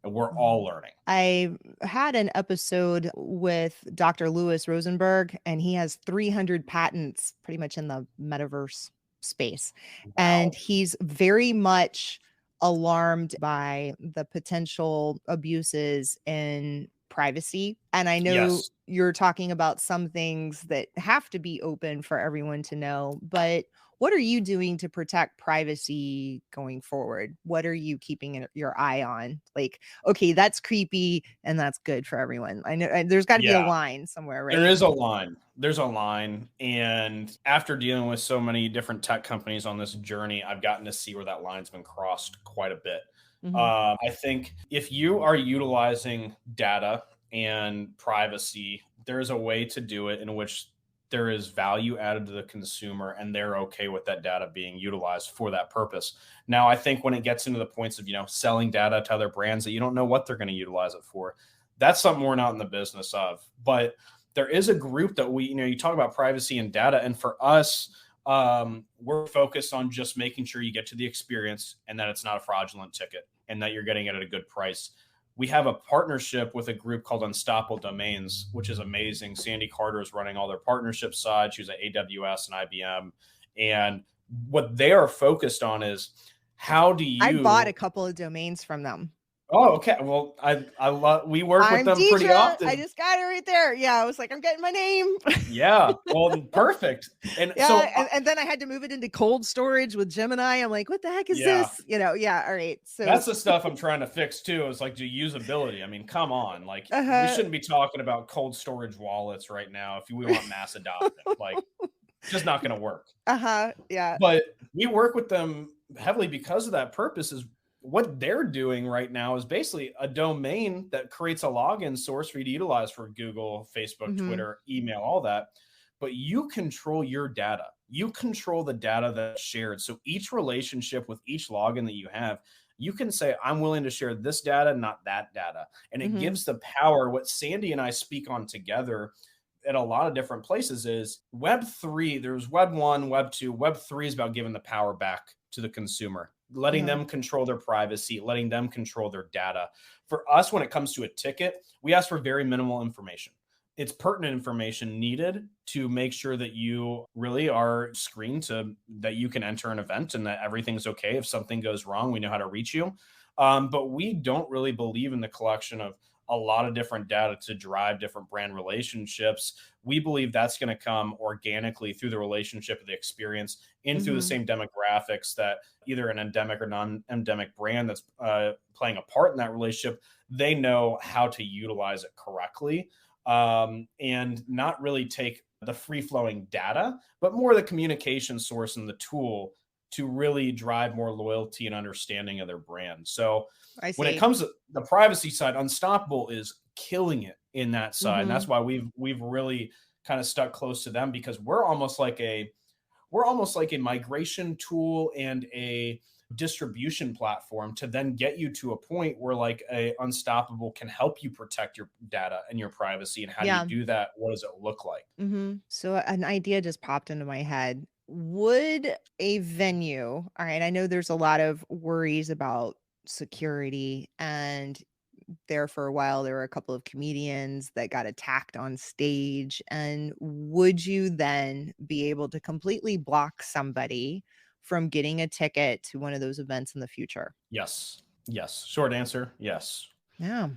And we're all Mhm. learning. I had an episode with Dr. Louis Rosenberg, and he has 300 patents pretty much in the metaverse space. And Wow. he's very much alarmed by the potential abuses in privacy. And I know Yes. you're talking about some things that have to be open for everyone to know, but what are you doing to protect privacy going forward? What are you keeping your eye on? Like, okay, that's creepy and that's good for everyone. I know there's got to be a Yeah. line somewhere, There right? is a line. There's a line. And after dealing with so many different tech companies on this journey, I've gotten to see where that line's been crossed quite a bit. Mhm. I think if you are utilizing data and privacy, there's a way to do it in which there is value added to the consumer and they're okay with that data being utilized for that purpose. Now, I think when it gets into the points of, selling data to other brands that you don't know what they're going to utilize it for, that's something we're not in the business of. But there is a group that you talk about privacy and data. And for us, we're focused on just making sure you get to the experience and that it's not a fraudulent ticket and that you're getting it at a good price. We have a partnership with a group called Unstoppable Domains, which is amazing. Sandy Carter is running all their partnership side. She was at AWS and IBM. And what they are focused on is how do I bought a you couple of domains from them. Oh, okay. Well, I love we work with I'm them pretty Deidre. I often. just got it right there. Yeah, I was like, I'm getting my name. Yeah. Well, perfect. And Yeah, and then I had to move it into cold storage with Gemini. I'm like, what the heck is yeah, this? Yeah, all right. So, that's the stuff I'm trying to fix too. Is like the usability. I mean, come on. Like we uh-huh. shouldn't be talking about cold storage wallets right now if we want mass adoption. Like just not going to work. Uh-huh. Yeah. But we work with them heavily because of that purpose is what they're doing right now is basically a domain that creates a login source for you to utilize for Google, Facebook, Mhm. Twitter, email, all that. But you control your data. You control the data that's shared. So each relationship with each login that you have, you can say, I'm willing to share this data, not that data. And it Mhm. gives the power. What Sandy and I speak on together at a lot of different places is Web3. There's Web1, Web2. Web3 is about giving the power back to the consumer, letting Uh-huh. them control their privacy, letting them control their data. For us, when it comes to a ticket, we ask for very minimal information. it's pertinent information needed to make sure that you really are screened to that you can enter an event and that everything's okay. If something goes wrong, we know how to reach you. But we don't really believe in the collection of a lot of different data to drive different brand relationships. We believe that's going to come organically through the relationship of the experience and through the Mm-hmm. same demographics that either an endemic or non-endemic brand that's playing a part in that relationship, they know how to utilize it correctly, and not really take the free-flowing data, but more the communication source and the tool to really drive more loyalty and understanding of their brand. So I when it see. comes to the privacy side, Unstoppable is killing it in that side. And Mm-hmm. that's why we've really kind of stuck close to them, because we're almost like a migration tool and a distribution platform to then get you to a point where like a Unstoppable can help you protect your data and your privacy. And how do you Yeah. do that? What does it look like? So an idea just popped into my head. Would a venue, all right, I know there's a lot of worries about security, and there for a while there were a couple of comedians that got attacked on stage. And would you then be able to completely block somebody from getting a ticket to one of those events in the future? Yes. Yes. Short answer. Yes. Yeah.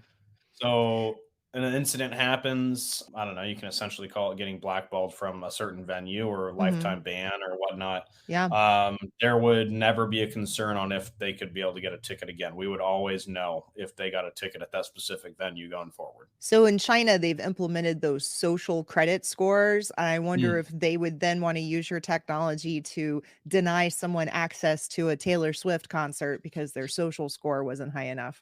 So an incident happens. I don't know. You can essentially call it getting blackballed from a certain venue or a Hmm. lifetime ban or whatnot. Yeah. There would never be a concern on if they could be able to get a ticket again. We would always know if they got a ticket at that specific venue going forward. So in China, they've implemented those social credit scores. I wonder Mm. if they would then want to use your technology to deny someone access to a Taylor Swift concert because their social score wasn't high enough.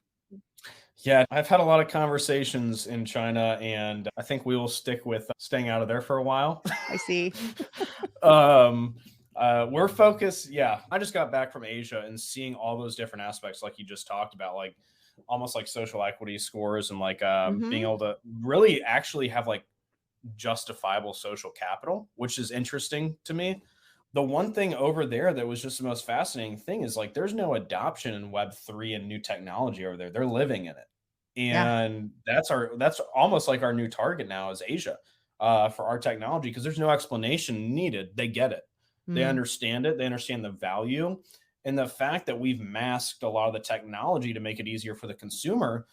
Yeah, I've had a lot of conversations in China, and I think we will stick with staying out of there for a while. I see. um, we're focused. Yeah, I just got back from Asia and seeing all those different aspects, like you just talked about, like almost like social equity scores and like being Hmm. able to really actually have like justifiable social capital, which is interesting to me. The one thing over there that was just the most fascinating thing is like there's no adoption in Web3 and new technology over there. They're living in it. Yeah. And that's almost like our new target now is Asia, for our technology, because there's no explanation needed. They get it. They Mm, understand it. They understand the value. And the fact that we've masked a lot of the technology to make it easier for the consumer,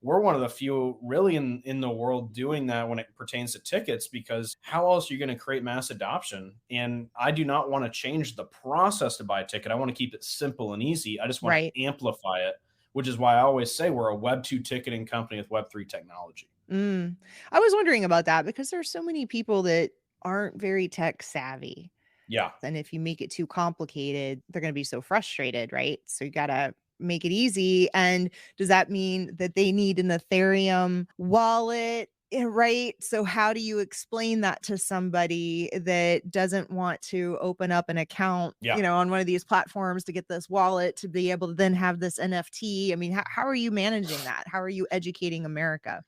we're one of the few really in the world doing that when it pertains to tickets, because how else are you going to create mass adoption? And I do not want to change the process to buy a ticket. I want to keep it simple and easy. I just want right. to amplify it, which is why I always say we're a Web2 ticketing company with Web3 technology. Mm. I was wondering about that because there's so many people that aren't very tech savvy. Yeah. And if you make it too complicated, they're going to be so frustrated, right? So you got to make it easy. And does that mean that they need an Ethereum wallet? Right. So, how do you explain that to somebody that doesn't want to open up an account, Yeah. on one of these platforms to get this wallet to be able to then have this NFT? I mean, how are you managing that? How are you educating America?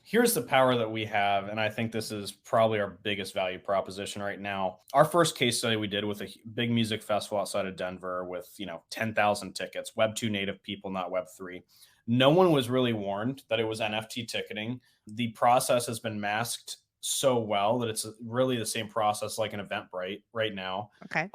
Here's the power that we have, and I think this is probably our biggest value proposition right now. Our first case study we did with a big music festival outside of Denver with 10,000 tickets, Web2 native people, not Web3. No one was really warned that it was NFT ticketing. The process has been masked so well that it's really the same process like an Eventbrite right now, Okay.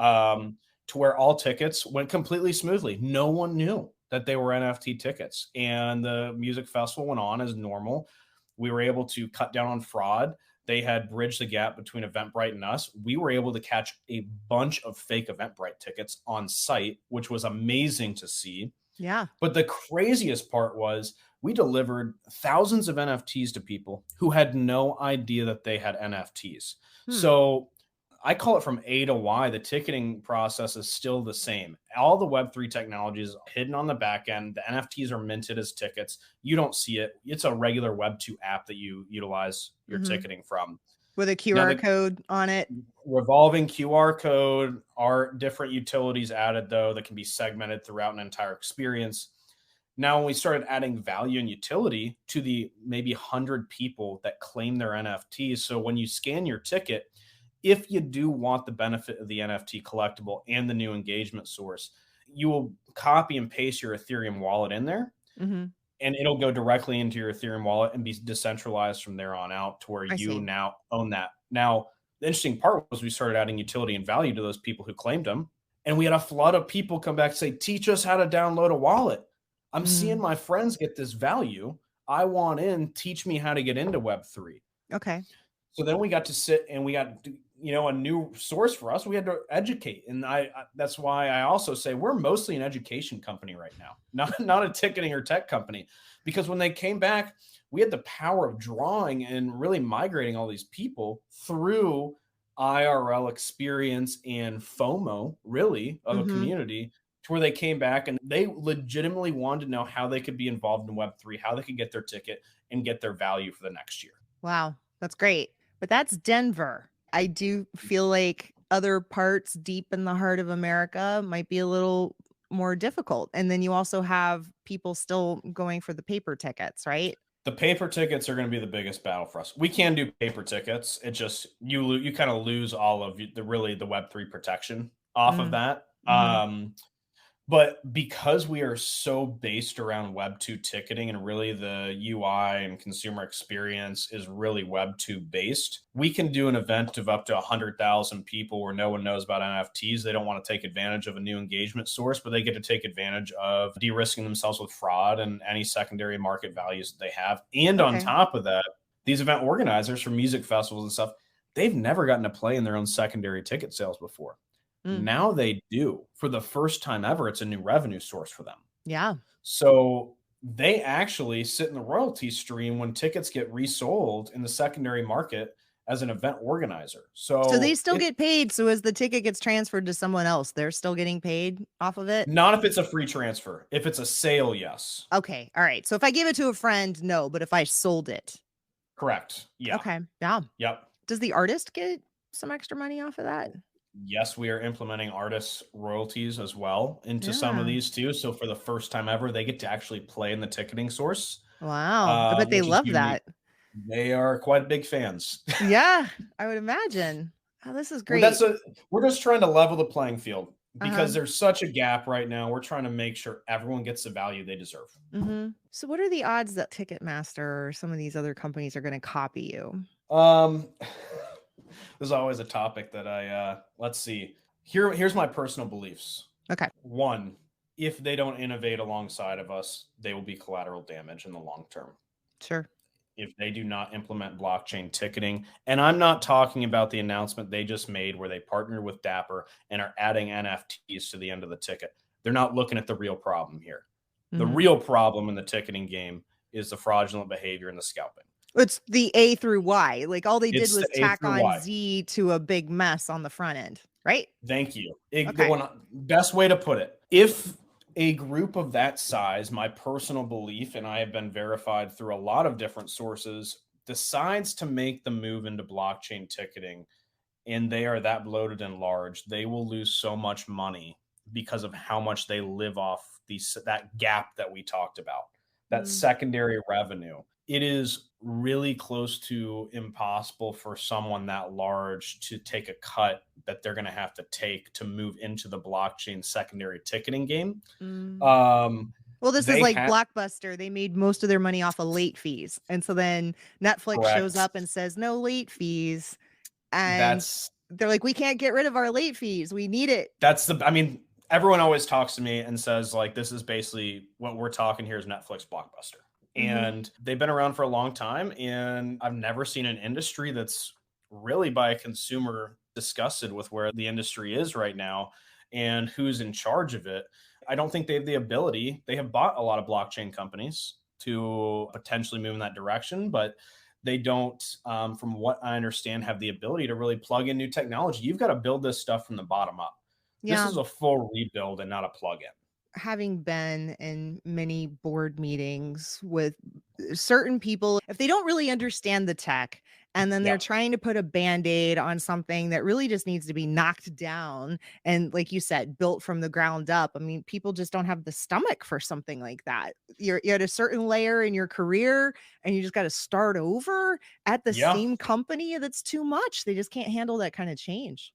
to where all tickets went completely smoothly. No one knew that they were NFT tickets, and the music festival went on as normal. We were able to cut down on fraud. They had bridged the gap between Eventbrite and us. We were able to catch a bunch of fake Eventbrite tickets on site, which was amazing to see. Yeah. But the craziest part was we delivered thousands of NFTs to people who had no idea that they had NFTs. Hmm. So I call it from A to Y. The ticketing process is still the same. All the Web3 technology is hidden on the back end. The NFTs are minted as tickets. You don't see it. It's a regular Web2 app that you utilize your Hmm. ticketing from. With a Now, QR the code on it. revolving QR code are different utilities added, though, that can be segmented throughout an entire experience. Now, when we started adding value and utility to the maybe 100 people that claim their NFTs, so when you scan your ticket, if you do want the benefit of the NFT collectible and the new engagement source, you will copy and paste your Ethereum wallet in there. Mhm. and it'll go directly into your Ethereum wallet and be decentralized from there on out to where I you see. now own that. Now, the interesting part was we started adding utility and value to those people who claimed them. And we had a flood of people come back and say, teach us how to download a wallet. I'm seeing Mm, my friends get this value. I want in, teach me how to get into Web3. okay. So then we got to sit and we got, a new source for us. We had to educate. And that's why I also say we're mostly an education company right now, not a ticketing or tech company, because when they came back, we had the power of drawing and really migrating all these people through IRL experience and FOMO, really, of a Mm-hmm. community to where they came back and they legitimately wanted to know how they could be involved in Web3, how they could get their ticket and get their value for the next year. Wow, that's great. But that's Denver. I do feel like other parts deep in the heart of America might be a little more difficult. And then you also have people still going for the paper tickets, right? The paper tickets are going to be the biggest battle for us. We can do paper tickets. It just you kind of lose all of the Web3 protection off of Mm, that. hmm. But because we are so based around Web 2 ticketing and really the UI and consumer experience is really Web 2 based, we can do an event of up to 100,000 people where no one knows about NFTs. They don't want to take advantage of a new engagement source, but they get to take advantage of de risking themselves with fraud and any secondary market values that they have. And on Okay. top of that, these event organizers for music festivals and stuff, they've never gotten to play in their own secondary ticket sales before. Mm, Now they do. For the first time ever, it's a new revenue source for them. yeah. So they actually sit in the royalty stream when tickets get resold in the secondary market as an event organizer. So they So still it's get paid. So as the ticket gets transferred to someone else, they're still getting paid off of it. not if it's a free transfer. If it's a sale, yes. Okay. All right. So if I gave it to a friend, no. But if I sold it, Correct. Yeah. okay. Yeah. Yep. Does the artist get some extra money off of that? Yes, we are implementing artist royalties as well into some of Yeah. these too. So for the first time ever, they get to actually play in the ticketing source, Wow. I bet they which is love unique. that. They are quite big fans. Yeah, I would imagine. Oh, this is Well, great. we're just trying to level the playing field Uh-huh. because there's such a gap right now. We're trying to make sure everyone gets the value they deserve. So what are the odds that Ticketmaster or some of these other companies are going to copy you? Um, there's always a topic that let's see. Here's my personal beliefs. Okay, One, if they don't innovate alongside of us, they will be collateral damage in the long term. sure. If they do not implement blockchain ticketing. And I'm not talking about the announcement they just made where they partnered with Dapper and are adding NFTs to the end of the ticket. They're not looking at the real problem here. The Mhm. real problem in the ticketing game is the fraudulent behavior and the scalping. It's the A through Y. Like all they did It's the was A tack through on Y. Z to a big mess on the front end, right? Thank you. The Okay. one best way to put it. If a group of that size, my personal belief, and I have been verified through a lot of different sources, decides to make the move into blockchain ticketing and they are that bloated and large, they will lose so much money because of how much they live off that gap that we talked about, that Mm, secondary revenue. It is really close to impossible for someone that large to take a cut that they're going to have to take to move into the blockchain secondary ticketing game. mm. Um, Well, this is they like have Blockbuster. They made most of their money off of late fees. And so then Netflix shows correct. up and says, no late fees. And That's they're like, we can't get rid of our late fees. We need it. I mean, everyone always talks to me and says, like, this is basically what we're talking here is Netflix Blockbuster. Hmm. And they've been around for a long time. And I've never seen an industry that's really by a consumer disgusted with where the industry is right now and who's in charge of it. I don't think they have the ability. They have bought a lot of blockchain companies to potentially move in that direction, but they don't, from what I understand, have the ability to really plug in new technology. You've got to build this stuff from the bottom up. This Yeah. is a full rebuild and not a plug-in. Having been in many board meetings with certain people, if they don't really understand the tech and then they're Yeah. trying to put a band-aid on something that really just needs to be knocked down and, like you said, built from the ground up. I mean, people just don't have the stomach for something like that. You're at a certain layer in your career and you just got to start over at the Yeah. same company. That's too much. They just can't handle that kind of change.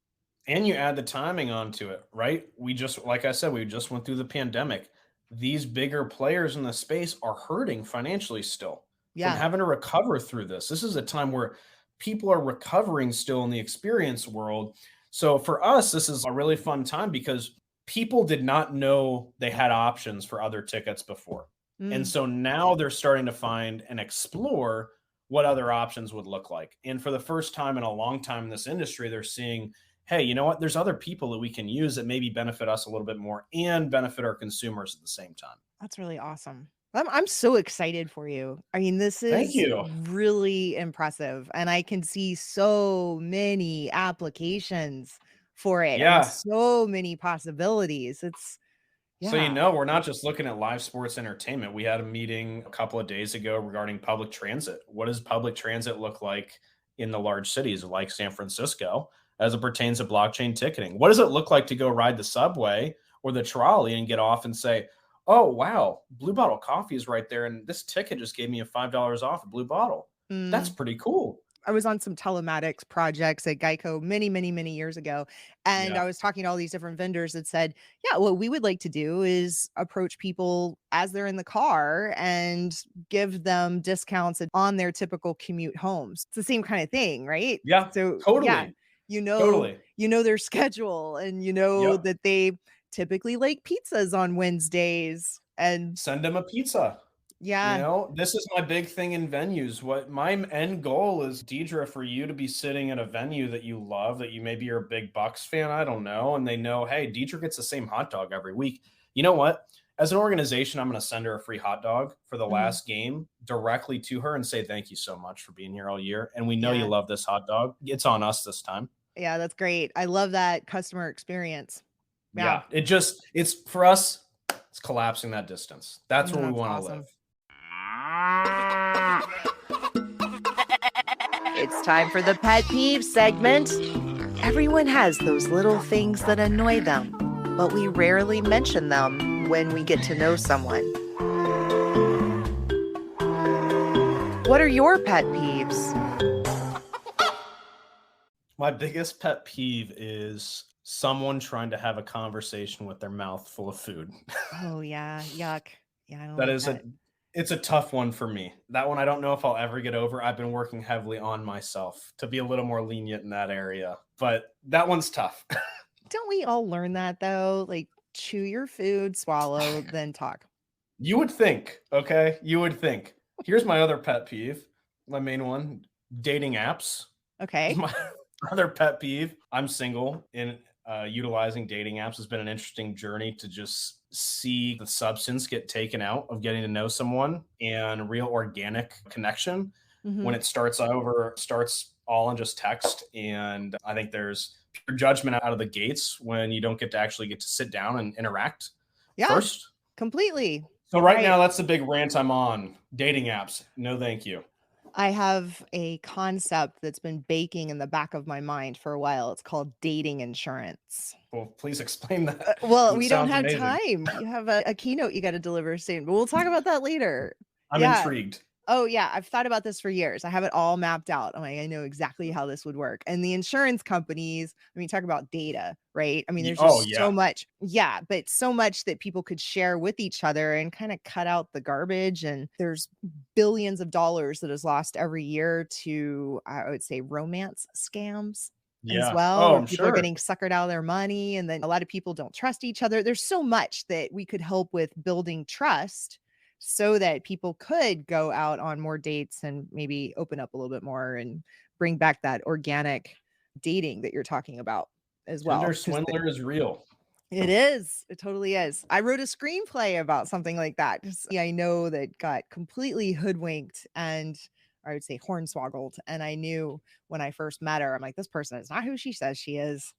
And you add the timing onto it, right? Like I said, we just went through the pandemic. these bigger players in the space are hurting financially still from Yeah. having to recover through this. This is a time where people are recovering still in the experience world. So for us, this is a really fun time because people did not know they had options for other tickets before. And Mm. so now they're starting to find and explore what other options would look like. And for the first time in a long time in this industry, they're seeing, hey, you know what? There's other people that we can use that maybe benefit us a little bit more and benefit our consumers at the same time. That's really awesome. I'm so excited for you. I mean, this Thank is you. really impressive, and I can see so many applications for it. I mean, Yeah. so many possibilities. It's So, yeah. we're not just looking at live sports entertainment. We had a meeting a couple of days ago regarding public transit. What does public transit look like in the large cities like San Francisco as it pertains to blockchain ticketing? What does it look like to go ride the subway or the trolley and get off and say, oh, wow, Blue Bottle Coffee is right there. And this ticket just gave me a $5 off a Blue Bottle. That's Mm. pretty cool. I was on some telematics projects at Geico many, many, many years ago. And Yeah. I was talking to all these different vendors that said, yeah, what we would like to do is approach people as they're in the car and give them discounts on their typical commute homes. It's the same kind of thing, right? Yeah. So yeah, Totally. Totally. you know their schedule and you know Yep. that they typically like pizzas on Wednesdays. And Send them a pizza. yeah. This is my big thing in venues. What my end goal is, Deidre, for you to be sitting at a venue that you love, that you maybe you're a big Bucks fan, I don't know, and they know, hey, Deidre gets the same hot dog every week. You know what? As an organization, I'm going to send her a free hot dog for the Mhm. last game directly to her and say, thank you so much for being here all year. And we know you Yeah. love this hot dog. It's on us this time. Yeah, that's great. I love that customer experience. Yeah. Yeah. It's for us, it's collapsing that distance. That's where we That's want to live. awesome. It's time for the pet peeve segment. Everyone has those little things that annoy them, but we rarely mention them when we get to know someone. What are your pet peeves? My biggest pet peeve is someone trying to have a conversation with their mouth full of food. Oh yeah, yuck. Yeah, I don't That like is that. it's a tough one for me. That one I don't know if I'll ever get over. I've been working heavily on myself to be a little more lenient in that area, but that one's tough. Don't we all learn that though? Like chew your food, swallow, then talk. You would think, okay? You would think. Here's my other pet peeve, my main one, dating apps. Is Okay. my other pet peeve. I'm single and utilizing dating apps has been an interesting journey to just see the substance get taken out of getting to know someone and real organic connection when Hmm. it starts all in just text. And I think there's pure judgment out of the gates when you don't get to actually get to sit down and interact Yeah, first. completely. So right Right. now, that's the big rant I'm on. Dating apps. No, thank you. I have a concept that's been baking in the back of my mind for a while. It's called dating insurance. Well, please explain that. Well, It we don't sounds have amazing. time. You have a keynote you got to deliver soon, but we'll talk about that later. I'm Yeah. intrigued. Oh, yeah, I've thought about this for years. I have it all mapped out. I'm like, I know exactly how this would work. And the insurance companies, I mean, talk about data, right? I mean, there's Oh, just yeah. so much. Yeah, but so much that people could share with each other and kind of cut out the garbage. And there's billions of dollars that is lost every year to, I would say, romance scams as Yeah. well, Oh, where I'm people are sure. getting suckered out of their money. And then a lot of people don't trust each other. There's so much that we could help with building trust so that people could go out on more dates and maybe open up a little bit more and bring back that organic dating that you're talking about as Tinder well. Because swindler is real. it is, it totally is. I wrote a screenplay about something like that. Yeah, I know that got completely hoodwinked and I would say hornswoggled. And I knew when I first met her, I'm like, this person is not who she says she is.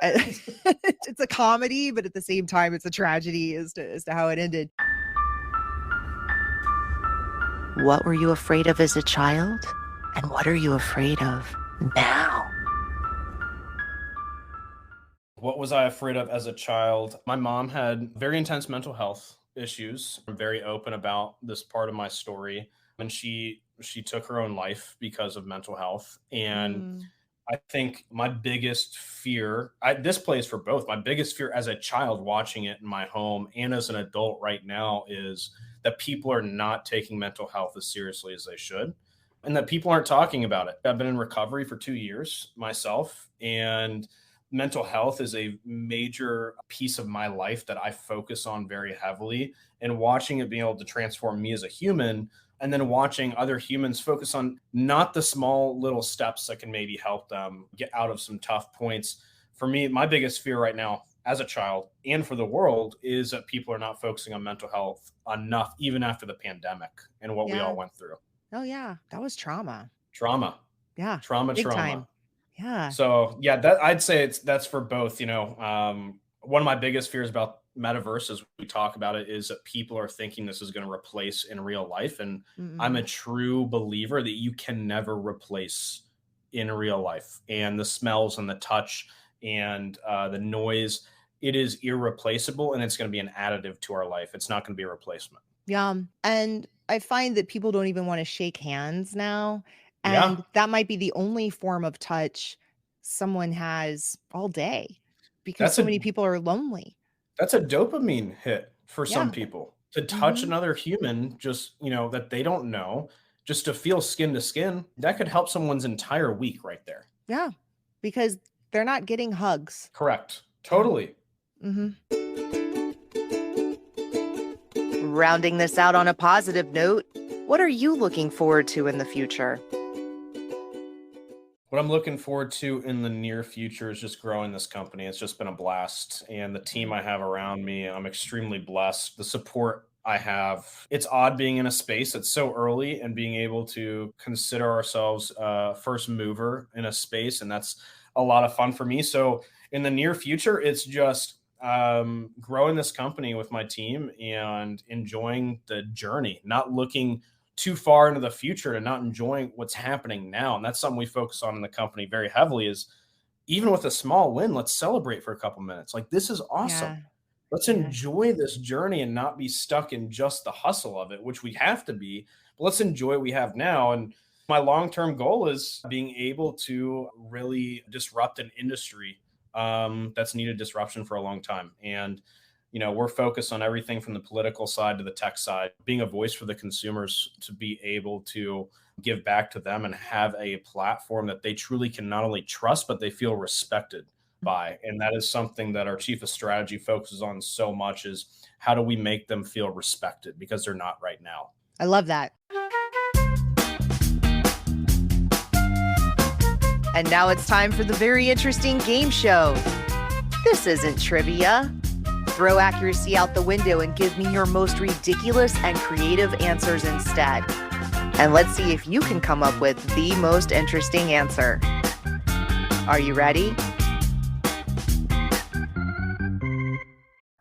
It's a comedy, but at the same time, it's a tragedy as to how it ended. What were you afraid of as a child? And what are you afraid of now? What was I afraid of as a child? My mom had very intense mental health issues. I'm very open about this part of my story. And she took her own life because of mental health. And Mm. I think my biggest fear, this plays for both. My biggest fear as a child watching it in my home and as an adult right now is that people are not taking mental health as seriously as they should and that people aren't talking about it. I've been in recovery for 2 years myself, and mental health is a major piece of my life that I focus on very heavily. And watching it being able to transform me as a human, and then watching other humans focus on not the small little steps that can maybe help them get out of some tough points. For me, my biggest fear right now as a child and for the world is that people are not focusing on mental health enough, even after the pandemic and what we Yeah. all went through. Oh, yeah. That was trauma. Trauma, Yeah. trauma, Big trauma. time. Yeah. So yeah, that I'd say that's for both. One of my biggest fears about metaverse as we talk about it is that people are thinking this is going to replace in real life. And I'm a Mm-mm. true believer that you can never replace in real life. And the smells and the touch and the noise, it is irreplaceable, and it's going to be an additive to our life. It's not going to be a replacement. Yeah. And I find that people don't even want to shake hands now. Yeah, And that might be the only form of touch someone has all day because that's so a many people are lonely. that's a dopamine hit for some Yeah. people to touch Hmm. another human, just, that they don't know, just to feel skin to skin. That could help someone's entire week right there. Yeah. Because they're not getting hugs. Correct. Yeah. Totally. Hmm. Rounding this out on a positive note, what are you looking forward to in the future? What I'm looking forward to in the near future is just growing this company. It's just been a blast. And the team I have around me, I'm extremely blessed. The support I have, it's odd being in a space that's so early and being able to consider ourselves first mover in a space. And that's a lot of fun for me. So in the near future, it's just growing this company with my team and enjoying the journey, not looking too far into the future to not enjoying what's happening now. And that's something we focus on in the company very heavily is even with a small win, let's celebrate for a couple minutes. Like, this is awesome. Yeah. Let's Yeah. enjoy this journey and not be stuck in just the hustle of it, which we have to be, but let's enjoy what we have now. And my long-term goal is being able to really disrupt an industry that's needed disruption for a long time. And we're focused on everything from the political side to the tech side, being a voice for the consumers to be able to give back to them and have a platform that they truly can not only trust, but they feel respected by. And that is something that our chief of strategy focuses on so much is how do we make them feel respected, because they're not right now. I love that. And now it's time for the very interesting game show. This isn't trivia. Throw accuracy out the window and give me your most ridiculous and creative answers instead. And let's see if you can come up with the most interesting answer. Are you ready?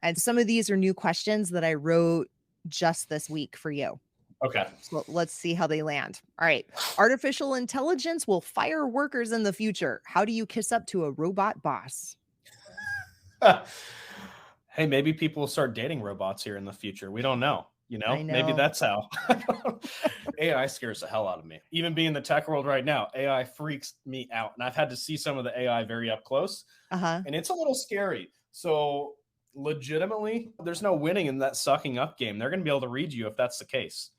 And some of these are new questions that I wrote just this week for you. Okay. So let's see how they land. All right. Artificial intelligence will fire workers in the future. How do you kiss up to a robot boss? Hey, maybe people will start dating robots here in the future. We don't know. I Maybe know. that's how. AI scares the hell out of me. Even being in the tech world right now, AI freaks me out. And I've had to see some of the AI very up close, Uh-huh. and it's a little scary. So legitimately, there's no winning in that sucking up game. They're going to be able to read you if that's the case.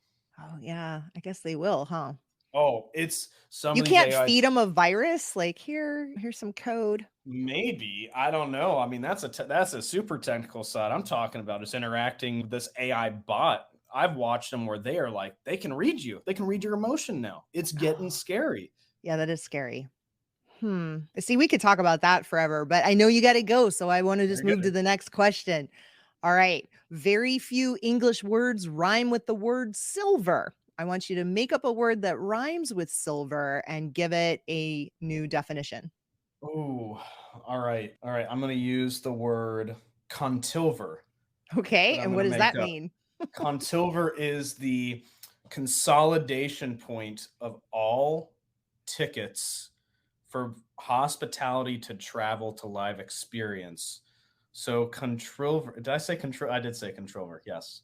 Oh, yeah. I guess they will, huh? Oh, it's some You of these can't AI. feed them a virus? Like, here's some code. Maybe, I don't know. I mean, that's a super technical side. I'm talking about is interacting with this AI bot. I've watched them where they are like, they can read you. They can read your emotion now. It's getting Oh, scary. yeah, that is scary. See, we could talk about that forever, but I know you got to go. So I want to just You're move to good. the next question. All right. Very few English words rhyme with the word silver. I want you to make up a word that rhymes with silver and give it a new definition. Oh, all right. All right. I'm going to use the word contilver Okay. that I'm And going what to does make that up. mean? Contilver is the consolidation point of all tickets for hospitality to travel to live experience. So controller, did I say control? I did say controller. Yes.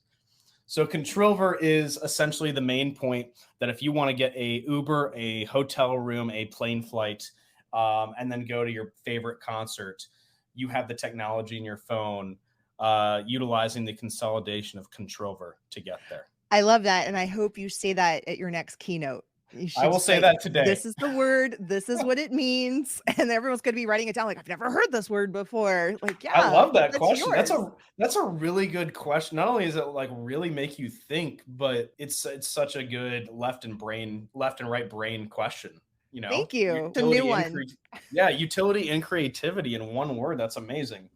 So controller is essentially the main point that if you want to get a Uber, a hotel room, a plane flight, and then go to your favorite concert. You have the technology in your phone, utilizing the consolidation of Controver to get there. I love that. And I hope you say that at your next keynote. You I should will just say like, that today. this is the word, this is what it means. And everyone's going to be writing it down. Like, I've never heard this word before. Like, I yeah, love that that's question. yours. That's a really good question. Not only is it like really make you think, but it's such a good left and right brain question. You know, Thank you. It's a new one. Utility and creativity in one word. That's amazing.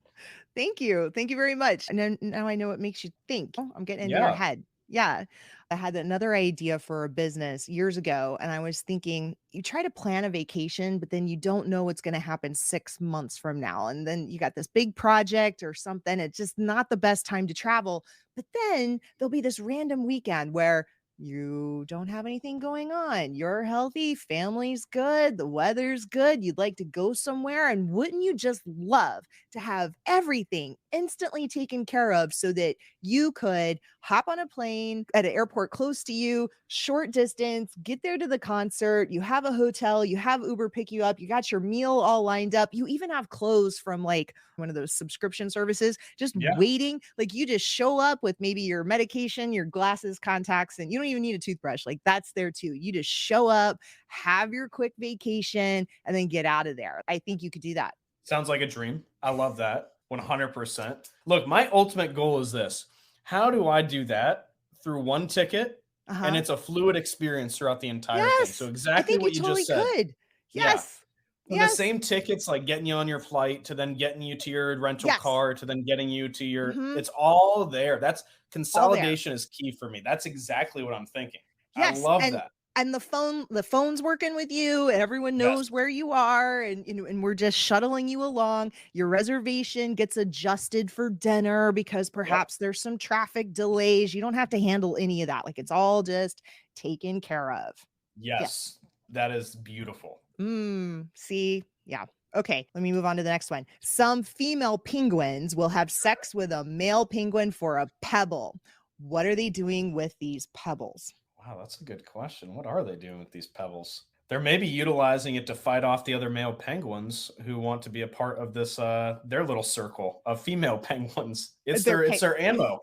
Thank you. Thank you very much. And then now I know what makes you think. Oh, I'm getting into your Yeah. head. Yeah. I had another idea for a business years ago, and I was thinking you try to plan a vacation, but then you don't know what's going to happen 6 months from now. And then you got this big project or something. It's just not the best time to travel. But then there'll be this random weekend where you don't have anything going on. You're healthy, family's good, the weather's good. You'd like to go somewhere. And wouldn't you just love to have everything instantly taken care of so that you could hop on a plane at an airport close to you, short distance, get there to the concert, you have a hotel, you have Uber pick you up, you got your meal all lined up, you even have clothes from like one of those subscription services just waiting. Like you just show up with maybe your medication, your glasses, contacts, and you don't even need a toothbrush. Like that's there too. You just show up, have your quick vacation, and then get out of there. I think you could do that. Sounds like a dream. I love that. 100%. Look, my ultimate goal is this. How do I do that through one ticket? And it's a fluid experience throughout the entire thing. So exactly what you totally just said. Could. Yes. From the same tickets, like getting you on your flight to then getting you to your rental car to then getting you to your, it's all there. That's consolidation is key for me. That's exactly what I'm thinking. I love that. And the phone's working with you, and everyone knows where you are, and we're just shuttling you along. Your reservation gets adjusted for dinner because perhaps there's some traffic delays. You don't have to handle any of that. Like it's all just taken care of. Yes. That is beautiful. See? Yeah. Okay, let me move on to the next one. Some female penguins will have sex with a male penguin for a pebble. What are they doing with these pebbles? Wow, that's a good question. What are they doing with these pebbles? They're maybe utilizing it to fight off the other male penguins who want to be a part of this their little circle of female penguins. It's their ammo.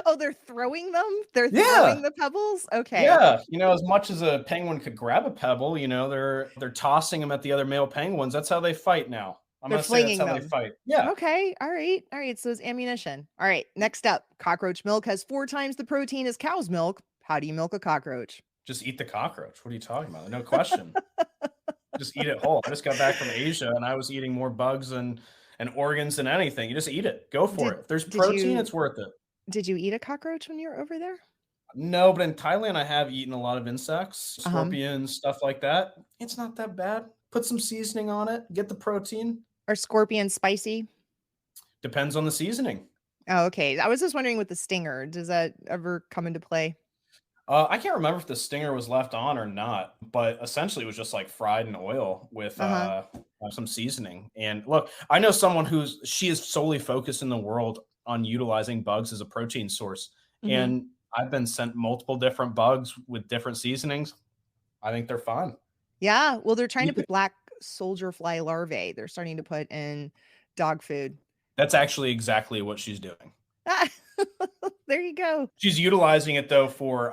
Oh, they're throwing them? They're throwing the pebbles? Okay. Yeah. As much as a penguin could grab a pebble, they're tossing them at the other male penguins. That's how they fight now. I'm going to say that's how they fight. Yeah. Okay. All right. So it's ammunition. All right. Next up, cockroach milk has 4 times the protein as cow's milk. How do you milk a cockroach? Just eat the cockroach. What are you talking about? No question. Just eat it whole. I just got back from Asia and I was eating more bugs and organs than anything. You just eat it. Go for it. If there's protein, it's worth it. Did you eat a cockroach when you were over there? No, but in Thailand, I have eaten a lot of insects, scorpions, stuff like that. It's not that bad. Put some seasoning on it. Get the protein. Are scorpions spicy? Depends on the seasoning. Oh, okay. I was just wondering with the stinger. Does that ever come into play? I can't remember if the stinger was left on or not, but essentially it was just like fried in oil with some seasoning. And look, I know someone she is solely focused in the world on utilizing bugs as a protein source. And I've been sent multiple different bugs with different seasonings. I think they're fine. Yeah. Well, they're trying to put black soldier fly larvae. They're starting to put in dog food. That's actually exactly what she's doing. There you go. She's utilizing it though for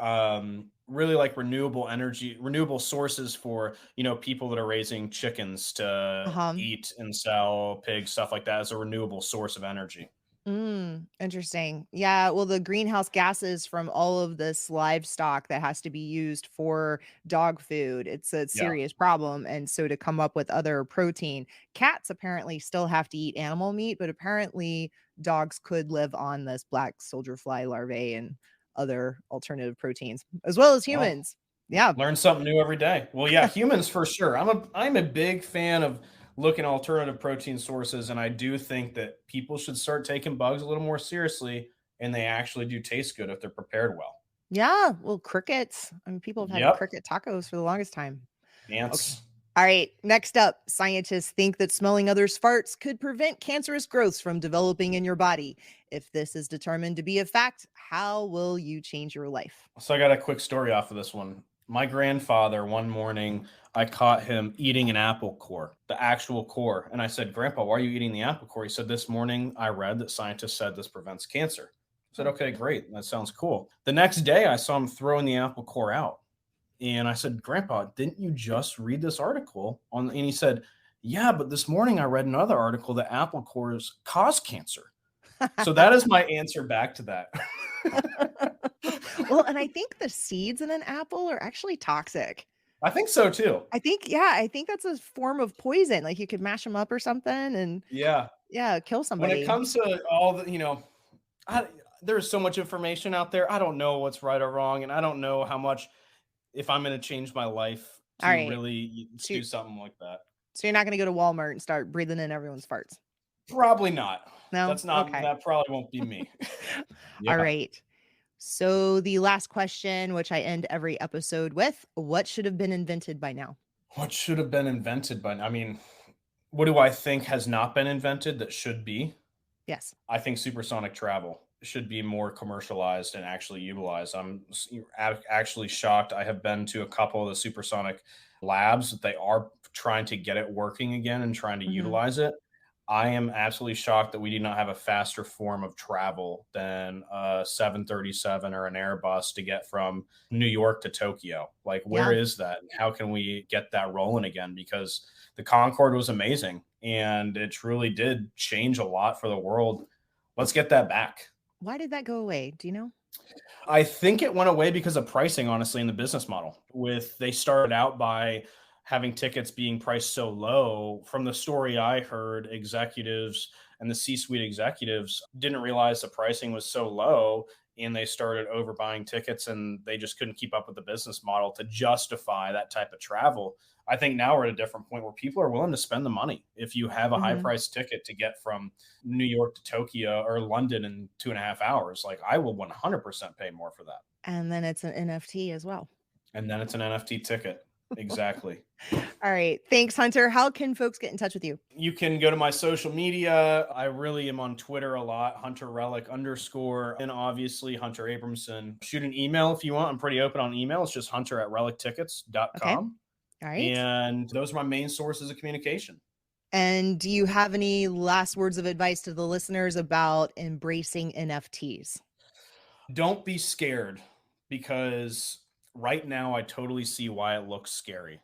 really like renewable energy, renewable sources for, people that are raising chickens to eat and sell, pigs, stuff like that as a renewable source of energy. Interesting. Yeah. Well, the greenhouse gases from all of this livestock that has to be used for dog food, it's a serious problem. And so to come up with other protein, cats apparently still have to eat animal meat, but apparently dogs could live on this black soldier fly larvae and other alternative proteins, as well as humans. Yeah. Learn something new every day. Well, yeah, humans for sure. I'm a big fan of looking at alternative protein sources, and I do think that people should start taking bugs a little more seriously, and they actually do taste good if they're prepared well. Yeah, well, crickets. I mean, people have had cricket tacos for the longest time. Ants. Okay. All right, next up, scientists think that smelling others' farts could prevent cancerous growths from developing in your body. If this is determined to be a fact, how will you change your life? So I got a quick story off of this one. My grandfather one morning I caught him eating an apple core, the actual core. And I said, Grandpa, why are you eating the apple core? He said, this morning I read that scientists said this prevents cancer. I said, okay, great. That sounds cool. The next day I saw him throwing the apple core out. And I said, Grandpa, didn't you just read this article on? And he said, yeah, but this morning I read another article that apple cores cause cancer. So that is my answer back to that. Well, and I think the seeds in an apple are actually toxic. I think so too. I think that's a form of poison. Like you could mash them up or something and Yeah. kill When somebody. it comes to all the, there's so much information out there. I don't know what's right or wrong. And I don't know how much, if I'm going to change my life to really do something like that. So you're not going to go to Walmart and start breathing in everyone's farts? Probably not. No, that's not. Okay. That probably won't be me. Yeah. All right. So the last question, which I end every episode with, what should have been invented by now? What should have been invented by now? I mean, what do I think has not been invented that should be? Yes. I think supersonic travel should be more commercialized and actually utilized. I'm actually shocked. I have been to a couple of the supersonic labs that they are trying to get it working again and trying to utilize it. I am absolutely shocked that we do not have a faster form of travel than a 737 or an Airbus to get from New York to Tokyo. Like, where is that? How can we get that rolling again? Because the Concorde was amazing and it truly did change a lot for the world. Let's get that back. Why did that go away? Do you know? I think it went away because of pricing, honestly, in the business model. They started out by having tickets being priced so low. From the story I heard, executives and the C-suite executives didn't realize the pricing was so low, and they started overbuying tickets, and they just couldn't keep up with the business model to justify that type of travel. I think now we're at a different point where people are willing to spend the money. If you have a high price ticket to get from New York to Tokyo or London in 2.5 hours, like, I will 100% pay more for that. And then it's an NFT as well. And then it's an NFT ticket. Exactly. All right. Thanks, Hunter. How can folks get in touch with you? You can go to my social media. I really am on Twitter a lot, Hunter Relic _, and obviously Hunter Abramson. Shoot an email if you want. I'm pretty open on email. It's just hunter@relictickets.com. Okay. All right. And those are my main sources of communication. And do you have any last words of advice to the listeners about embracing NFTs? Don't be scared, because right now I totally see why it looks scary.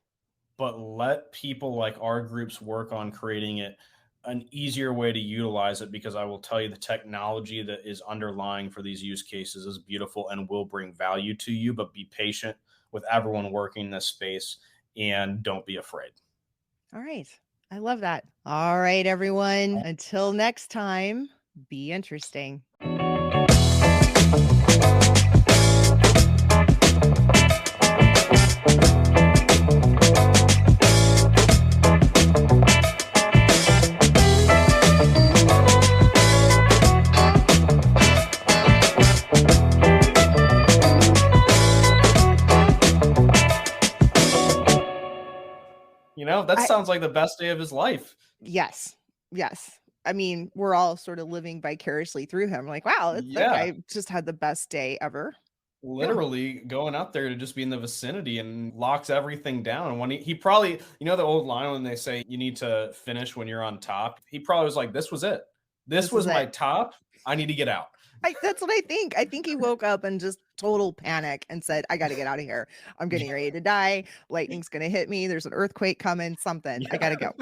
But let people like our groups work on creating it an easier way to utilize it, because I will tell you the technology that is underlying for these use cases is beautiful and will bring value to you. But be patient with everyone working in this space and don't be afraid. All right. I love that. All right, everyone. Until next time, be interesting. That sounds like the best day of his life. Yes. I mean, we're all sort of living vicariously through him. Like, wow, that guy just had the best day ever. Literally going out there to just be in the vicinity and locks everything down. And when he probably, the old line when they say you need to finish when you're on top, he probably was like, this was it. This was my top. I need to get out. That's what I think. I think he woke up and just total panic and said, I got to get out of here. I'm getting ready to die. Lightning's going to hit me. There's an earthquake coming, something. I got to go.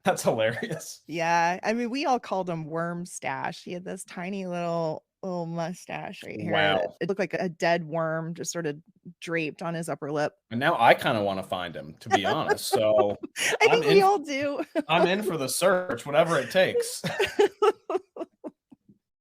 That's hilarious. Yeah. I mean, we all called him Worm Stash. He had this tiny little mustache right here. Wow. It looked like a dead worm just sort of draped on his upper lip. And now I kind of want to find him, to be honest. So I think we all do. I'm in for the search, whatever it takes.